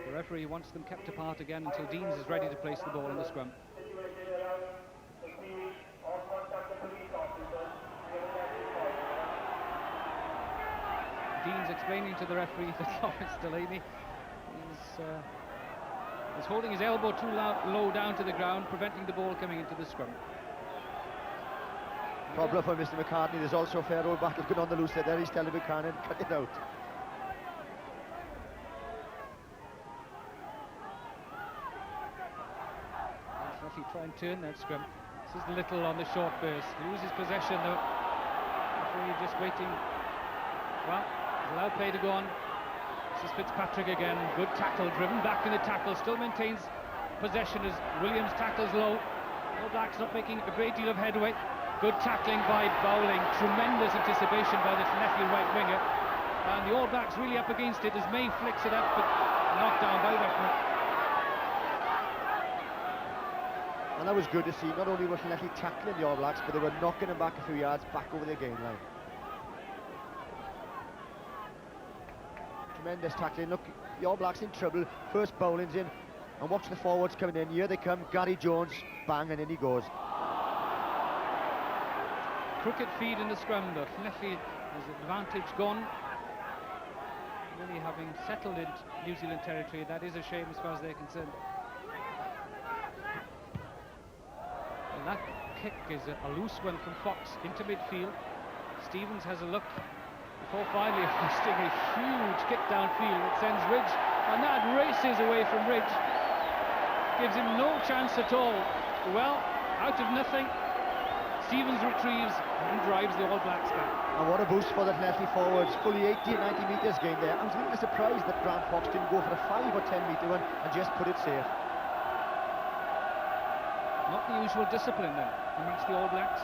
The referee wants them kept apart again until Deans is ready to place the ball in the scrum. Deans explaining to the referee that Lawrence Delaney is holding his elbow too low down to the ground, preventing the ball coming into the scrum. Problem for Mr. McCartney, there's also a fair old battle going on the loose there. He's telling Buchanan, cut it out. He try and turn that scrum. This is Little on the short burst. Loses possession though. Referee just waiting. Well, he's allowed play to go on. This is Fitzpatrick again. Good tackle, driven back in the tackle. Still maintains possession as Williams tackles low. All Blacks not making a great deal of headway. Good tackling by Bowling. Tremendous anticipation by the Llanelli right winger. And the All Blacks really up against it as May flicks it up, but knocked down by the referee. And that was good to see. Not only was Llanelli tackling the All Blacks, but they were knocking them back a few yards back over the game line. Tremendous tackling. Look, the All Blacks in trouble. First Bowling's in, and watch the forwards coming in. Here they come. Gary Jones, bang, and in he goes. Crooked feed in the scrum though. Llanelli has advantage gone. Really having settled in New Zealand territory, that is a shame as far as they're concerned. And that kick is a loose one from Fox into midfield. Stevens has a look before finally hosting a huge kick downfield. It sends Ridge, and that races away from Ridge. Gives him no chance at all. Well, out of nothing, Stevens retrieves and drives the All Blacks back. And what a boost for the Llanelli forwards. Fully 80 and 90 metres gained there. I was a little surprised that Grant Fox didn't go for a 5 or 10 metre one and just put it safe. Not the usual discipline then amongst the All Blacks.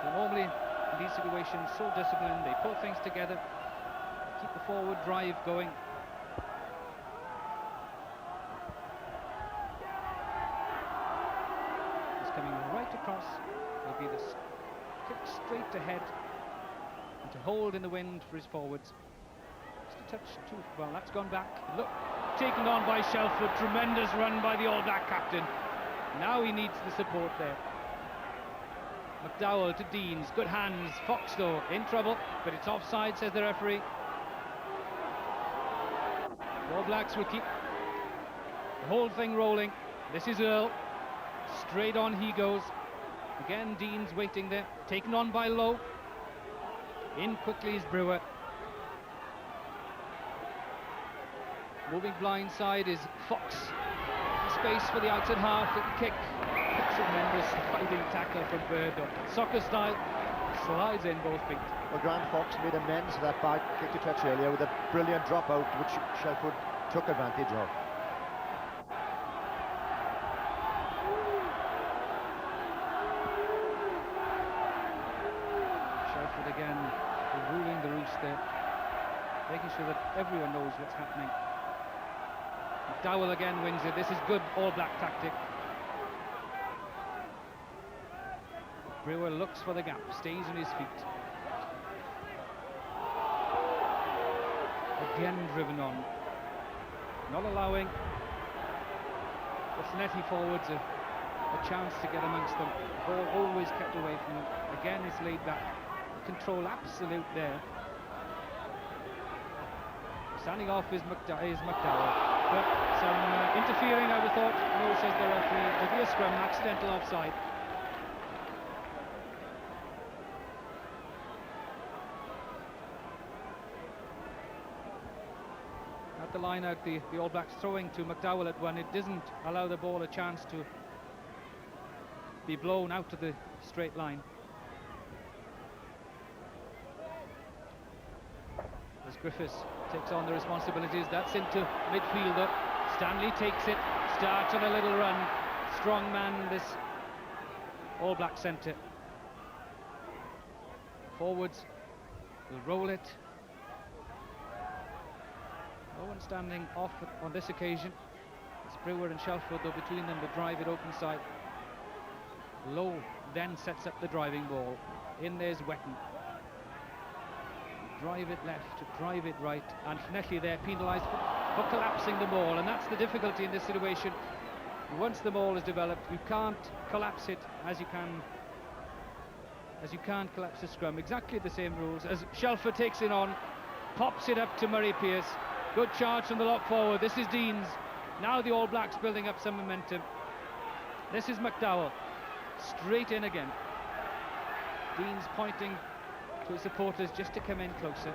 They're normally in these situations so disciplined, they pull things together, keep the forward drive going. He's coming right across. There'll be this kick straight ahead and to hold in the wind for his forwards. Just a touch too well. That's gone back. Look, taken on by Shelford. Tremendous run by the All Black captain. Now he needs the support there. McDowell to Deans. Good hands. Fox though in trouble, but it's offside, says the referee. All Blacks will keep the whole thing rolling. This is Earl. Straight on he goes. Again, Deans waiting there. Taken on by Lowe. In quickly is Brewer. Moving blind side is Fox. Space for the outside half. Little kick. Tremendous fighting tackle from Bird. Soccer style. slides in both feet. Well, Grant Fox made amends for that bad kick to touch earlier with a brilliant drop out, which Shelford took advantage of. Shelford again ruling the roost there, making sure that everyone knows what's happening. McDowell again wins it. This is good All Black tactic. Brewer looks for the gap, stays on his feet. Again driven on, not allowing the Llanelli forwards a chance to get amongst them. Ball always kept away from them. Again it's laid back. Control absolute there. Standing off is McDowell, but some interfering, I would have thought. No, says the referee. It'll be a scrum, accidental offside. At the line out, the All Blacks throwing to McDowell at one. It doesn't allow the ball a chance to be blown out to the straight line. As Griffiths takes on the responsibilities, that's into midfielder. Stanley takes it, starts on a little run. Strong man, this All Black centre. Forwards will roll it. No one standing off on this occasion. It's Brewer and Shelford, though, between them to drive it open side. Lowe then sets up the driving ball. In there's Wetton. Drive it left, drive it right, and Llanelli there penalised for collapsing the maul, and that's the difficulty in this situation. Once the maul is developed, you can't collapse it as you can't collapse the scrum. Exactly the same rules as Shelford takes it on, pops it up to Murray Pearce. Good charge from the lock forward. This is Deans. Now the All Blacks building up some momentum. This is McDowell. Straight in again. Deans pointing to his supporters just to come in closer.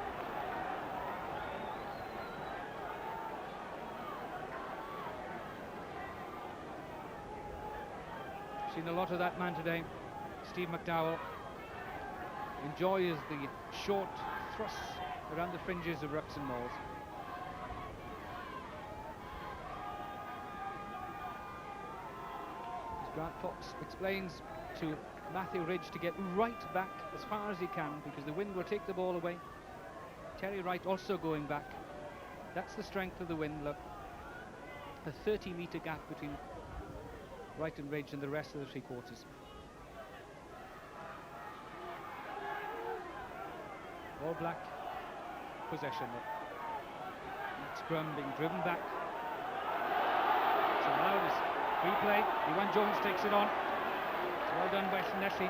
Seen a lot of that man today. Steve McDowell enjoys the short thrusts around the fringes of rucks and mauls. As Grant Fox explains to Matthew Ridge to get right back as far as he can, because the wind will take the ball away. Terry Wright also going back. That's the strength of the wind. Look, a 30-metre gap between Wright and Ridge and the rest of the three quarters. All Black possession. Scrum being driven back. So now this replay. Iwan Jones takes it on. Well done by Llanelli.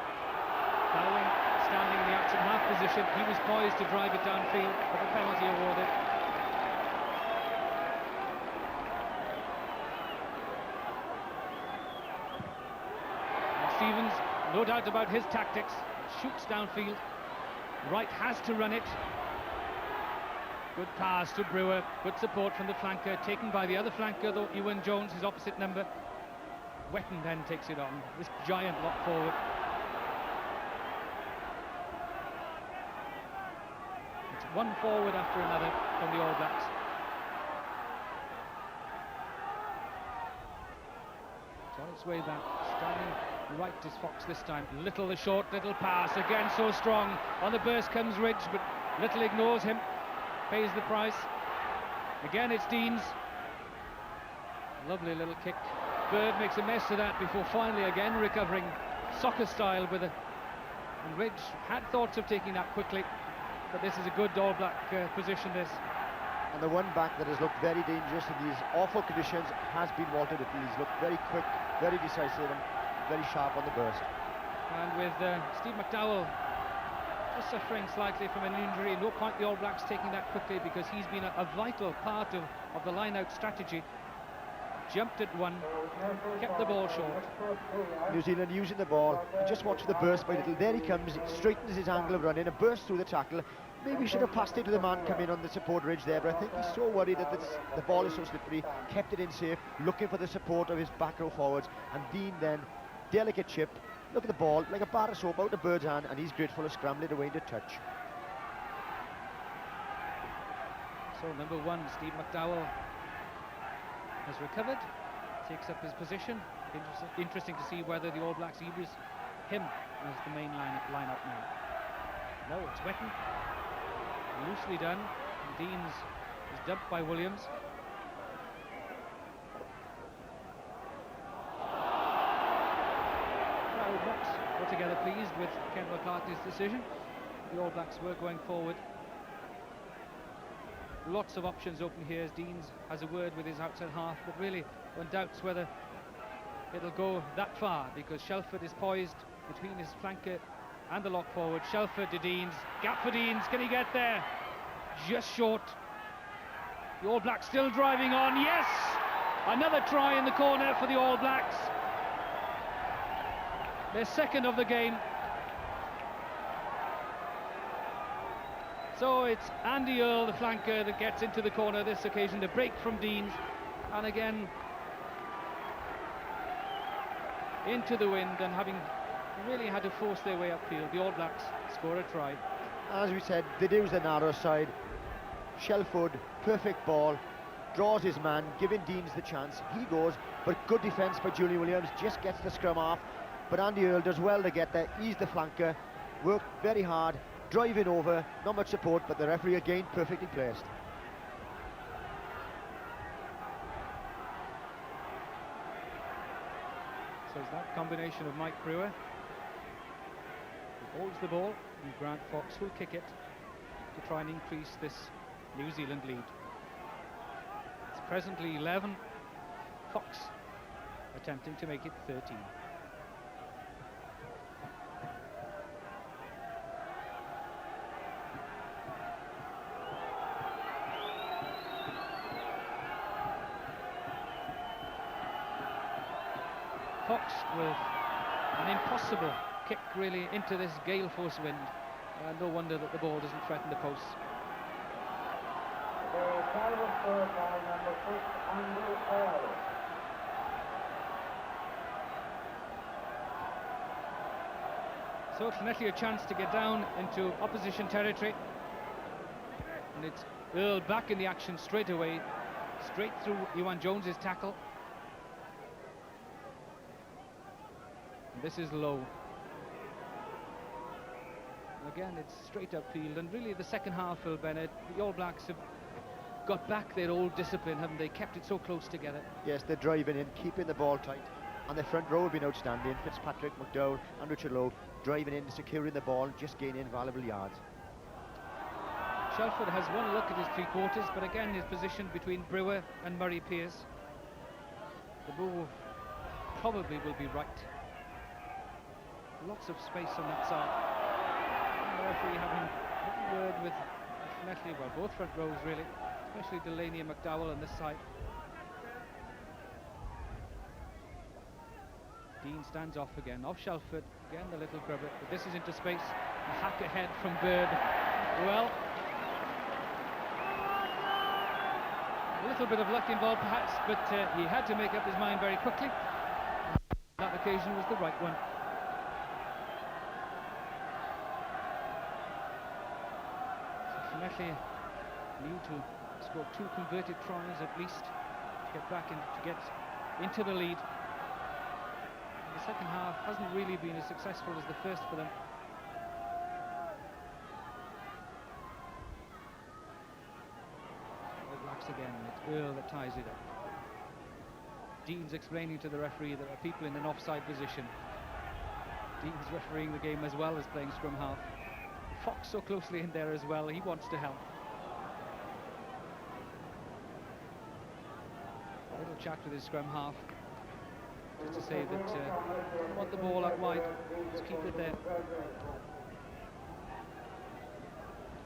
Bowing, standing in the action half position. He was poised to drive it downfield, but the penalty awarded. And Stevens, no doubt about his tactics, shoots downfield. Wright has to run it. Good pass to Brewer. Good support from the flanker, taken by the other flanker, though, Iwan Jones, his opposite number. Wetton then takes it on, this giant lock forward. It's one forward after another from the All Blacks. It's on its way back, standing right is Fox this time. Little the short, little pass, again so strong. On the burst comes Ridge, but Little ignores him, pays the price. Again it's Deans. Lovely little kick. Bird makes a mess of that before finally again recovering soccer style with a... And Ridge had thoughts of taking that quickly, but this is a good All Black position, this. And the one back that has looked very dangerous in these awful conditions has been Walter Little. He's looked very quick, very decisive and very sharp on the burst. And with Steve McDowell just suffering slightly from an injury, no point the All Blacks taking that quickly, because he's been a vital part of the line-out strategy. Jumped at one, kept the ball short. New Zealand using the ball. Just watch the burst by Little. There he comes, straightens his angle of running and bursts through the tackle. Maybe he should have passed it to the man coming on the support ridge there, but I think he's so worried that the ball is so slippery, kept it in safe, looking for the support of his back row forwards. And Dean then, delicate chip, look at the ball, like a bar of soap out of Bird's hand, and he's grateful of scrambling away into touch. So number 1, Steve McDowell, has recovered, takes up his position. Interesting to see whether the All Blacks use him as the main line-up now. No, it's Wetton, loosely done. Deans is dumped by Williams. Crowd not altogether pleased with Ken McCarthy's decision. The All Blacks were going forward. Lots of options open here as Deans has a word with his outside half, but really one doubts whether it'll go that far, because Shelford is poised between his flanker and the lock forward. Shelford to Deans, gap for Deans, can he get there? Just short. The All Blacks still driving on, yes! Another try in the corner for the All Blacks. Their second of the game. So it's Andy Earl, the flanker, that gets into the corner this occasion. The break from Deans, and again into the wind, and having really had to force their way upfield, the All Blacks score a try. As we said, they use the narrow side. Shelford, perfect ball, draws his man, giving Deans the chance. He goes, but good defence by Julian Williams, just gets the scrum off. But Andy Earl does well to get there. He's the flanker, worked very hard, driving over, not much support, but the referee again perfectly placed. So it's that combination of Mike Brewer, who holds the ball, and Grant Fox will kick it to try and increase this New Zealand lead. It's presently 11, Fox attempting to make it 13. Fox with an impossible kick really into this gale force wind. No wonder that the ball doesn't threaten the posts. So Llanelli a chance to get down into opposition territory, and it's Earl back in the action straight away, straight through Ewan Jones's tackle. This is low. Again, it's straight upfield, and really the second half, Phil Bennett, the All Blacks have got back their old discipline, haven't they? Kept it so close together. Yes, they're driving in, keeping the ball tight, and the front row have been outstanding. Fitzpatrick, McDowell and Richard Lowe driving in, securing the ball, just gaining valuable yards. Shelford has one look at his three quarters, but again is positioned between Brewer and Murray Pearce. The move probably will be right. Lots of space on that side. And the referee having a word with Llanelli, well, both front rows really, especially Delaney and McDowell on this side. Dean stands off again, off Shelford, again the little grubber, but this is into space. A hack ahead from Bird. Well, a little bit of luck involved perhaps, but he had to make up his mind very quickly. That occasion was the right one. Llanelli need to score 2 converted tries at least to get back and to get into the lead. The second half hasn't really been as successful as the first for them. All Blacks again, it's Earl that ties it up. Dean's explaining to the referee there are people in an offside position. Dean's refereeing the game as well as playing scrum half. Fox so closely in there as well, he wants to help. A little chat with his scrum half, just to say that don't want the ball out wide, just keep it there.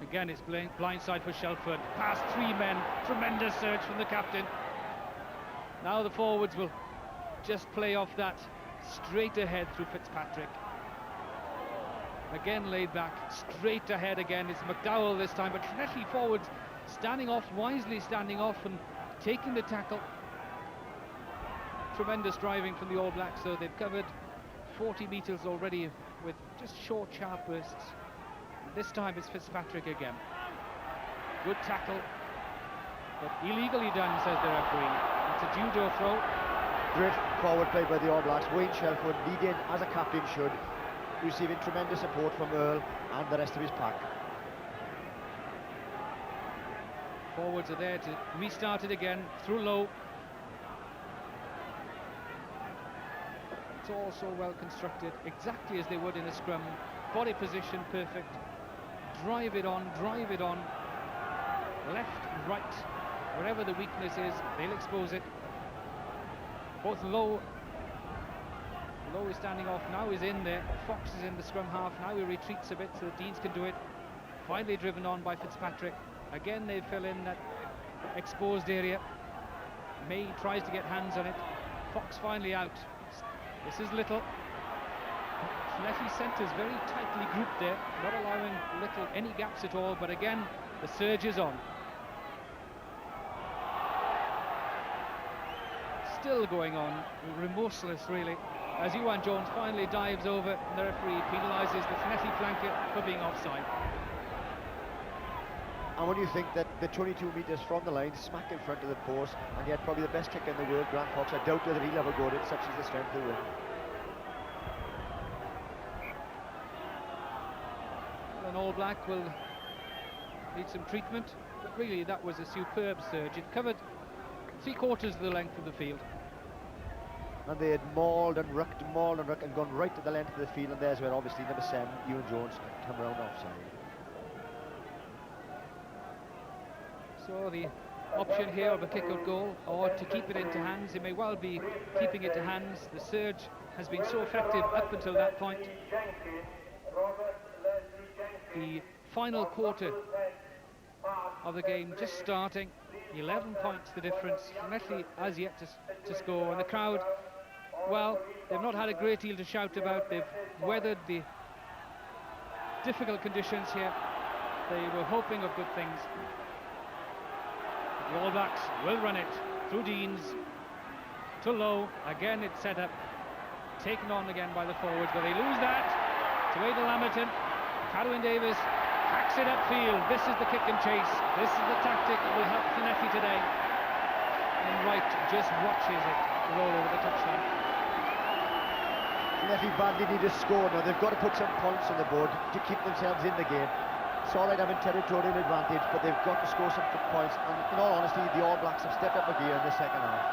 Again, it's blindside for Shelford, past 3 men, tremendous surge from the captain. Now the forwards will just play off that straight ahead through Fitzpatrick. Again laid back, straight ahead again. It's McDowell this time, but Llanelli forwards standing off, wisely standing off and taking the tackle. Tremendous driving from the All Blacks, so they've covered 40 metres already with just short, sharp bursts. And this time it's Fitzpatrick again. Good tackle, but illegally done, says the referee. It's a judo throw. Great forward play by the All Blacks. Wayne Shelford leading as a captain should, receiving tremendous support from Earl and the rest of his pack. Forwards are there to restart it again through low. It's all so well constructed, exactly as they would in a scrum. Body position perfect. Drive it on, left, right, wherever the weakness is, they'll expose it. Both Lowe is standing off, now he's in there. Fox is in the scrum half, now he retreats a bit so that Deans can do it. Finally driven on by Fitzpatrick. Again they fill in that exposed area. May tries to get hands on it. Fox finally out. This is Little. Lefty centres very tightly grouped there, not allowing Little any gaps at all, but again the surge is on. Still going on, remorseless really, as Ewan Jones finally dives over and the referee penalises the Llanelli flanker for being offside. And when you think that the 22 metres from the line, smack in front of the post, and yet probably the best kick in the world, Grant Fox, I doubt whether he'll ever go it, such is the strength of the win. Well, an All Black will need some treatment, but really that was a superb surge. It covered 3/4 of the length of the field. And they had mauled and rucked and gone right to the length of the field, and there's where obviously number 7, Ewan Jones, come round offside. So the option here of a kick-out goal, or to keep it into hands. He may well be keeping it to hands. The surge has been so effective up until that point. The final quarter of the game just starting. 11 points the difference. Llanelli has yet to score, and the crowd, well, they've not had a great deal to shout about. They've weathered the difficult conditions here. They were hoping of good things. The All Blacks will run it through Deans to Low. Again it's set up, taken on again by the forwards, but they lose that to Aidan Lamberton. Cadwyn Davis hacks it upfield. This is the kick and chase. This is the tactic that will help Llanelli today. And Wright just watches it roll over the touchline. Llanelli badly need to score now. They've got to put some points on the board to keep themselves in the game. It's all right having territorial advantage, but they've got to score some points, and in all honesty the All Blacks have stepped up a gear in the second half.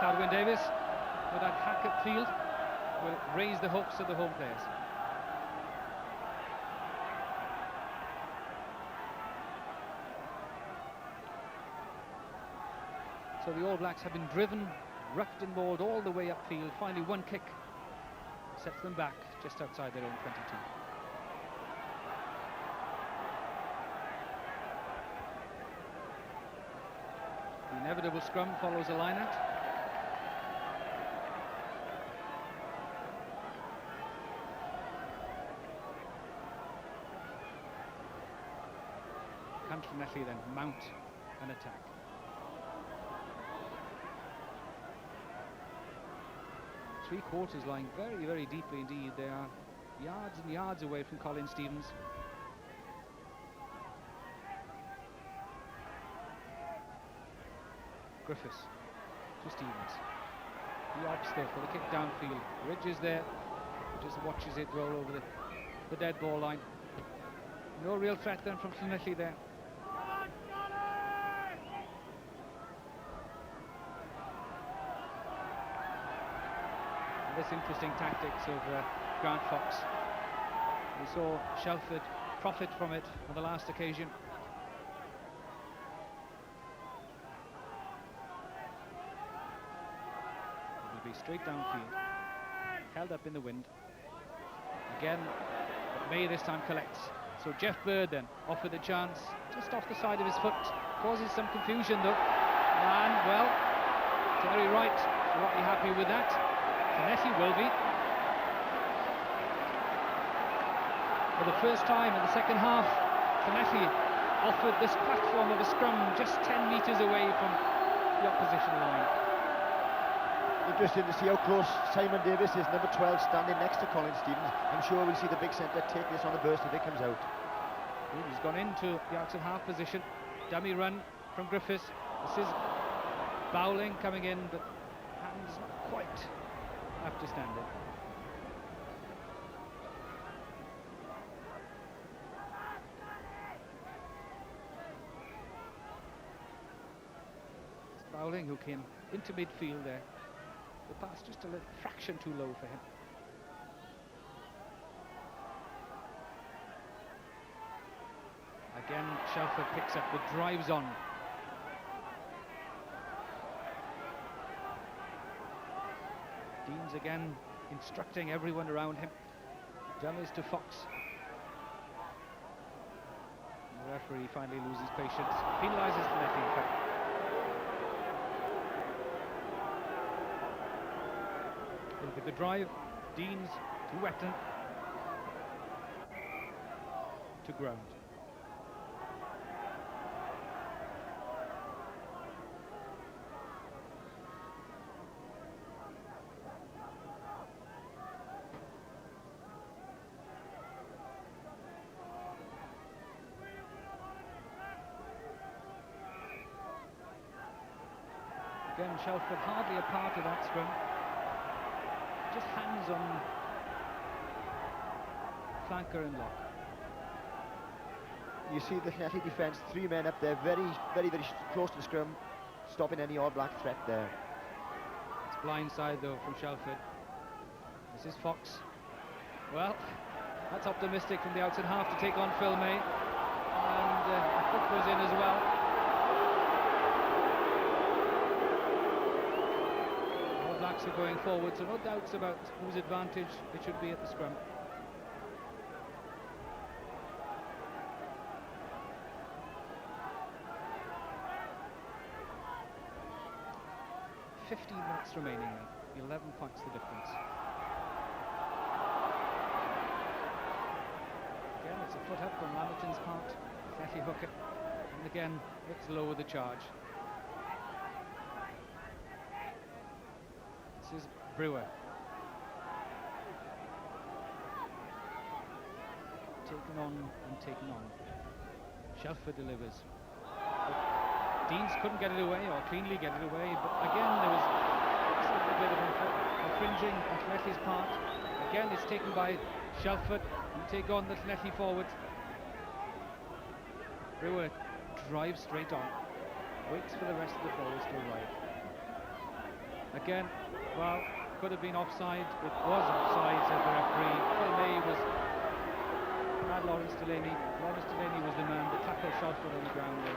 Cadwyn Davis with that hack upfield will raise the hopes of the home players. So the All Blacks have been driven, rucked and mauled all the way upfield. Finally one kick sets them back just outside their own 22. The inevitable scrum follows a line-out. Can Llanelli then mount an attack? Three-quarters lying very, very deeply indeed. They are yards and yards away from Colin Stevens. Griffiths to Stevens. He opts there for the kick downfield. Ridge is there, just watches it roll over the dead ball line. No real threat then from Llanelli there. And this interesting tactics of Grant Fox. We saw Shelford profit from it on the last occasion. Straight downfield, held up in the wind again, but May this time collects. So Jeff Bird then offered a chance just off the side of his foot, causes some confusion though, and well, Terry Wright won't be happy with that. Llanelli will be. For the first time in the second half, Llanelli offered this platform of a scrum just 10 metres away from the opposition line. Interesting to see how close Simon Davis is, number 12, standing next to Colin Stevens. I'm sure we'll see the big centre take this on the burst if it comes out. He's gone into the outside half position. Dummy run from Griffiths. This is Bowling coming in, but hands not quite up to standard. It's Bowling who came into midfield there. The pass just a little fraction too low for him. Again, Shelford picks up the drives on. Deans again instructing everyone around him. Dummies to Fox. The referee finally loses patience. Penalises the netting in fact. Look at the drive. Deans to Wetton. To ground. Again, Shelford hardly a part of that scrum. Just hands on flanker and lock. You see the Llanelli defence, 3 men up there, very close to the scrum, stopping any All Black threat there. It's blindside though from Shelford. This is Fox. Well, that's optimistic from the outside half to take on Phil May. And the foot was in as well. Blacks are going forward, so no doubts about whose advantage it should be at the scrum. .15 remaining then, 11 points the difference. Again, it's a foot up from Lamberton's part, Fatty Hooker, and again, let's lower the charge. Is Brewer taken on and taken on. Shelford delivers. But Deans couldn't get it away or cleanly get it away, but again there was a little bit of infringing on Llanelli's part. Again it's taken by Shelford and take on the Llanelli forwards. Brewer drives straight on, waits for the rest of the forwards to arrive. Again, well, could have been offside. It was offside, said the referee. Phil May had Lawrence Delaney. Lawrence Delaney was the man that tackled Shelford on the ground there.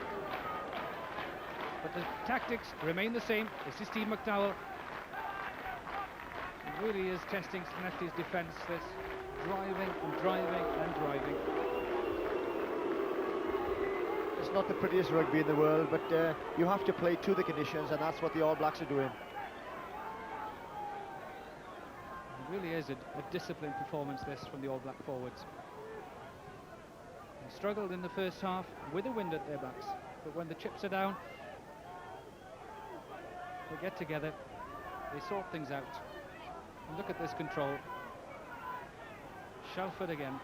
But the tactics remain the same. This is Steve McDowell. It really is testing Llanelli's defence, this driving and driving and driving. It's not the prettiest rugby in the world, but you have to play to the conditions, and that's what the All Blacks are doing. It really is a disciplined performance, this, from the All Black forwards. They struggled in the first half with a wind at their backs, but when the chips are down, they get together, they sort things out. And look at this control. Shelford again,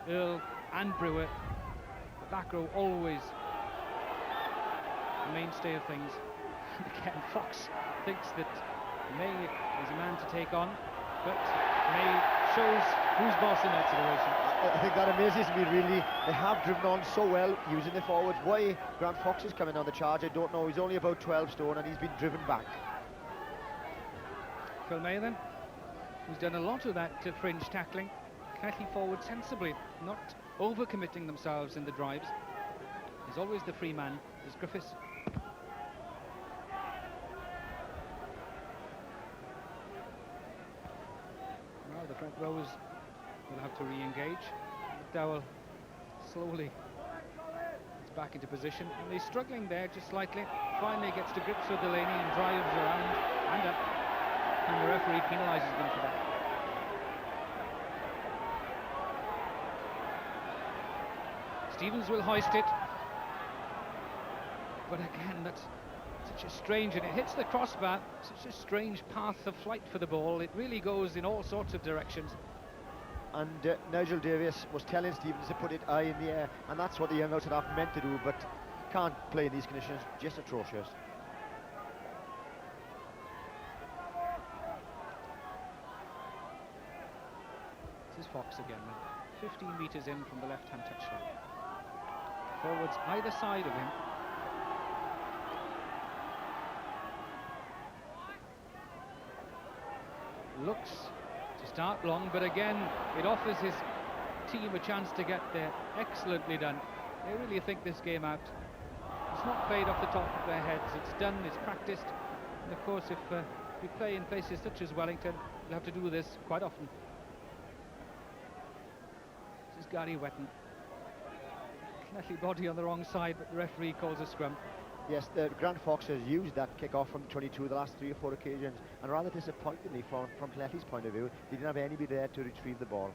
Earl and Brewer. The back row always the mainstay of things. And again, Fox thinks that May is a man to take on. But May shows who's boss in that situation. I think that amazes me really. They have driven on so well using the forwards. Why Grant Fox is coming on the charge, I don't know. He's only about 12 stone and he's been driven back. Phil May then, who's done a lot of that fringe tackling. Llanelli forward sensibly, not overcommitting themselves in the drives. He's always the free man, is Griffiths. The front rows will have to re-engage. McDowell slowly gets back into position, and he's struggling there just slightly. Finally gets to grips with Delaney and drives around and up, and the referee penalises them for that. Stevens will hoist it, but again that's a such a strange, and it hits the crossbar, such a strange path of flight for the ball. It really goes in all sorts of directions. And Nigel Davies was telling Stevens to put it high in the air, and that's what the young outside half meant to do, but can't play in these conditions. Just atrocious. This is Fox again, 15 metres in from the left-hand touchline. Forwards either side of him. Looks to start long, but again it offers his team a chance to get there. Excellently done. They really think this game out. It's not played off the top of their heads. It's done, it's practiced. And of course, if you play in places such as Wellington, you'll have to do this quite often. This is Gary Wetton. Lefty body on the wrong side, but the referee calls a scrum. Yes, Grant Fox has used that kick-off from 22 the last 3 or 4 occasions, and rather disappointingly from Lefty's point of view, he didn't have anybody there to retrieve the ball.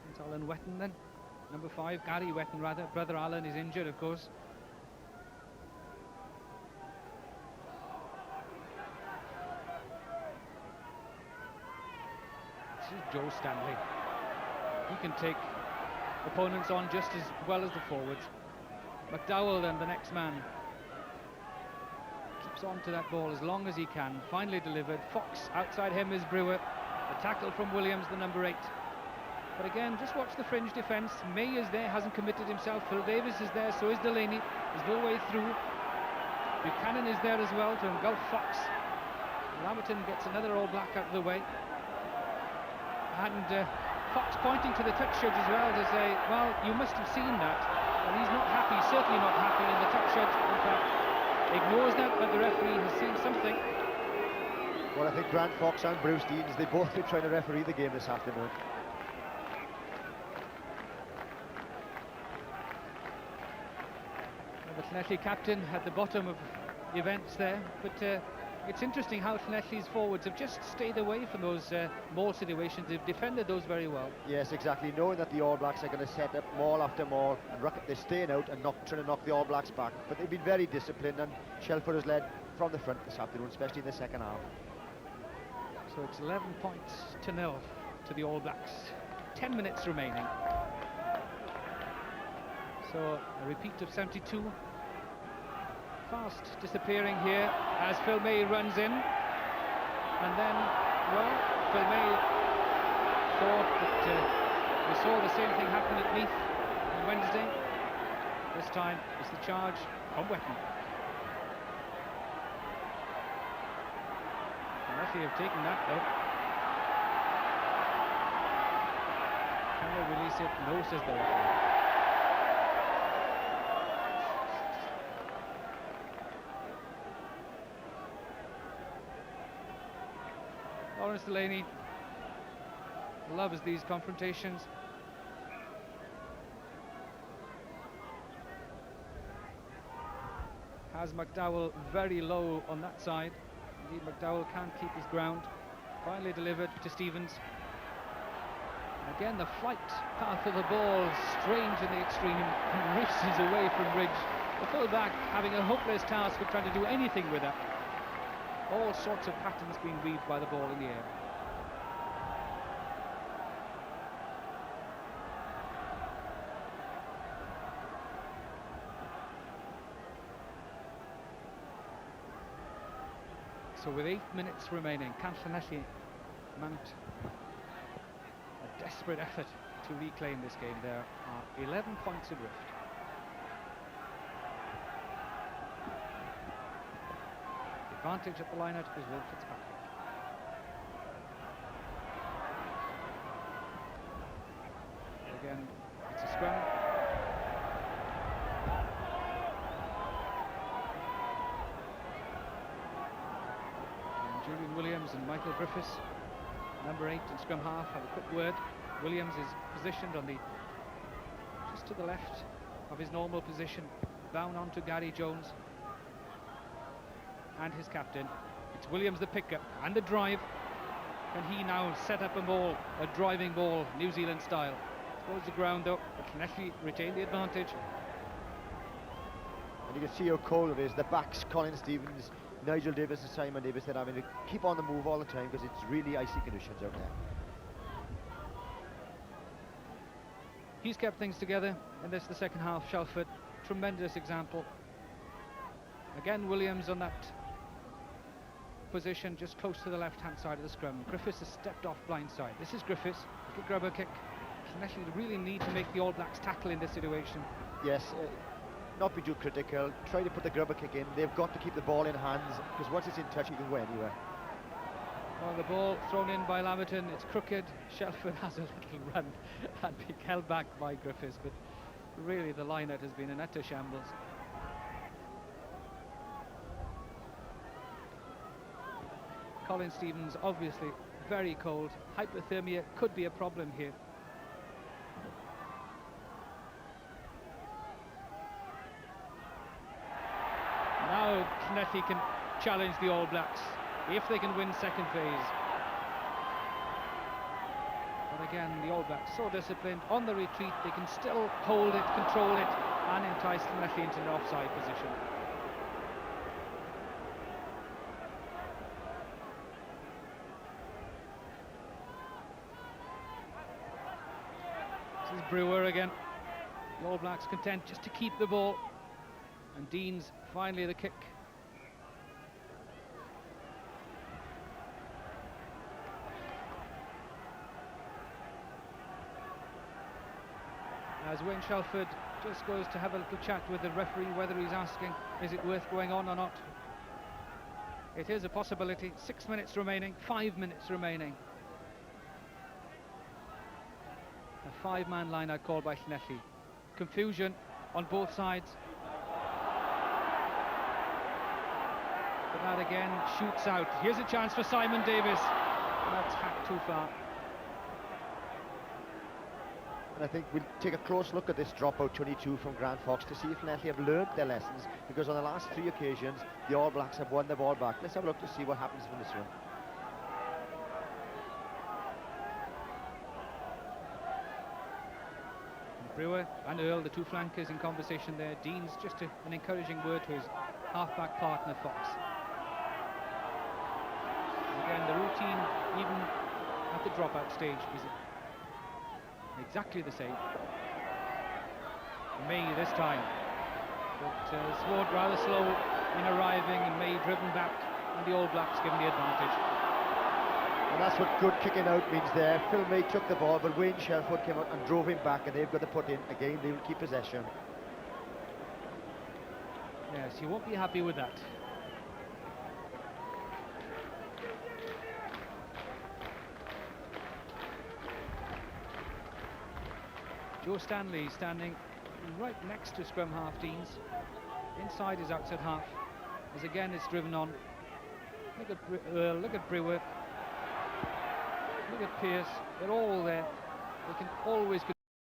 It's Alan Wetton then, number 5, Gary Wetton rather. Brother Alan is injured, of course. This is Joe Stanley. He can take opponents on just as well as the forwards. McDowell then, the next man, keeps on to that ball as long as he can. Finally delivered. Fox, outside him is Brewer. The tackle from Williams, the number 8. But again, just watch the fringe defence. May is there, hasn't committed himself. Phil Davis is there, so is Delaney. There's no way through. Buchanan is there as well to engulf Fox. Lamberton gets another All Black out of the way. And Fox pointing to the touch judge as well to say, well, you must have seen that. And he's not happy, certainly not happy. And the touch judge, in fact, ignores that, but the referee has seen something. Well, I think Grant Fox and Bruce Deans, they both been trying to referee the game this afternoon. The Llanelli captain at the bottom of the events there, but it's interesting how Llanelli's forwards have just stayed away from those maul situations. They've defended those very well. Yes, exactly, knowing that the All Blacks are going to set up maul after maul, and they're staying out and trying to knock the All Blacks back, but they've been very disciplined, and Shelford has led from the front this afternoon, especially in the second half. So it's 11 points to 0 to the All Blacks. 10 minutes remaining. So a repeat of 72. Fast disappearing here as Phil May runs in, and then, well, Phil May thought that we saw the same thing happen at Meath on Wednesday. This time it's the charge from Wetton. Lefty have taken that though. Can they release it? No, says the referee. Lawrence Delaney loves these confrontations. Has McDowell very low on that side. Indeed, McDowell can't keep his ground. Finally delivered to Stevens. And again, the flight path of the ball, strange in the extreme, and races away from Ridge. The full-back having a hopeless task of trying to do anything with it. All sorts of patterns being weaved by the ball in the air. So with 8 minutes remaining, can Llanelli mount a desperate effort to reclaim this game? There are 11 points adrift. Advantage at the line-out is Will Fitzpatrick. Again, it's a scrum. And Julian Williams and Michael Griffiths, number 8 in scrum half, have a quick word. Williams is positioned on just to the left of his normal position, down onto Gary Jones and his captain. It's Williams the pickup and the drive. Can he now set up a ball, a driving ball, New Zealand style? Goes the ground though, but Llanelli retain the advantage. And you can see how cold it is. The backs, Colin Stevens, Nigel Davis and Simon Davis, they're having to keep on the move all the time because it's really icy conditions out there. He's kept things together in this, the second half. Shelford, tremendous example. Again, Williams on that position, just close to the left-hand side of the scrum. Griffiths has stepped off blind side. This is Griffiths, little grubber kick. Llanelli really need to make the All Blacks tackle in this situation. Yes, not be too critical. Try to put the grubber kick in. They've got to keep the ball in hands because once it's in touch, you can go anywhere. Well, the ball thrown in by Laverton. It's crooked. Shelford has a little run and being held back by Griffiths, but really the line-out has been an utter shambles. Colin Stevens obviously very cold. Hypothermia could be a problem here. Now Llanelli can challenge the All Blacks if they can win second phase. But again, the All Blacks so disciplined on the retreat, they can still hold it, control it, and entice Llanelli into an offside position. This is Brewer again. The All Blacks content just to keep the ball. And Dean's finally the kick. As Wayne Shelford just goes to have a little chat with the referee, whether he's asking, is it worth going on or not? It is a possibility. 6 minutes remaining, 5 minutes remaining. A 5-man line out called by Llanelli. Confusion on both sides. But that again shoots out. Here's a chance for Simon Davis. And that's hacked too far. And I think we'll take a close look at this dropout 22 from Grant Fox to see if Llanelli have learned their lessons, because on the last 3 occasions the All Blacks have won the ball back. Let's have a look to see what happens from this one. Brewer and Earl, the two flankers in conversation there. Dean's just an encouraging word to his half-back partner Fox. Again, the routine, even at the dropout stage, is exactly the same. May this time, but Sword rather slow in arriving, and May driven back, and the All Blacks given the advantage. And that's what good kicking out means there. Phil May took the ball, but Wayne Shelford came out and drove him back, and they've got to put in again. They will keep possession. Yes, you won't be happy with that. Joe Stanley standing right next to scrum half Deans, inside his outside half, as again it's driven on. Look at Brewer, look at Pearce, they're all there. They can always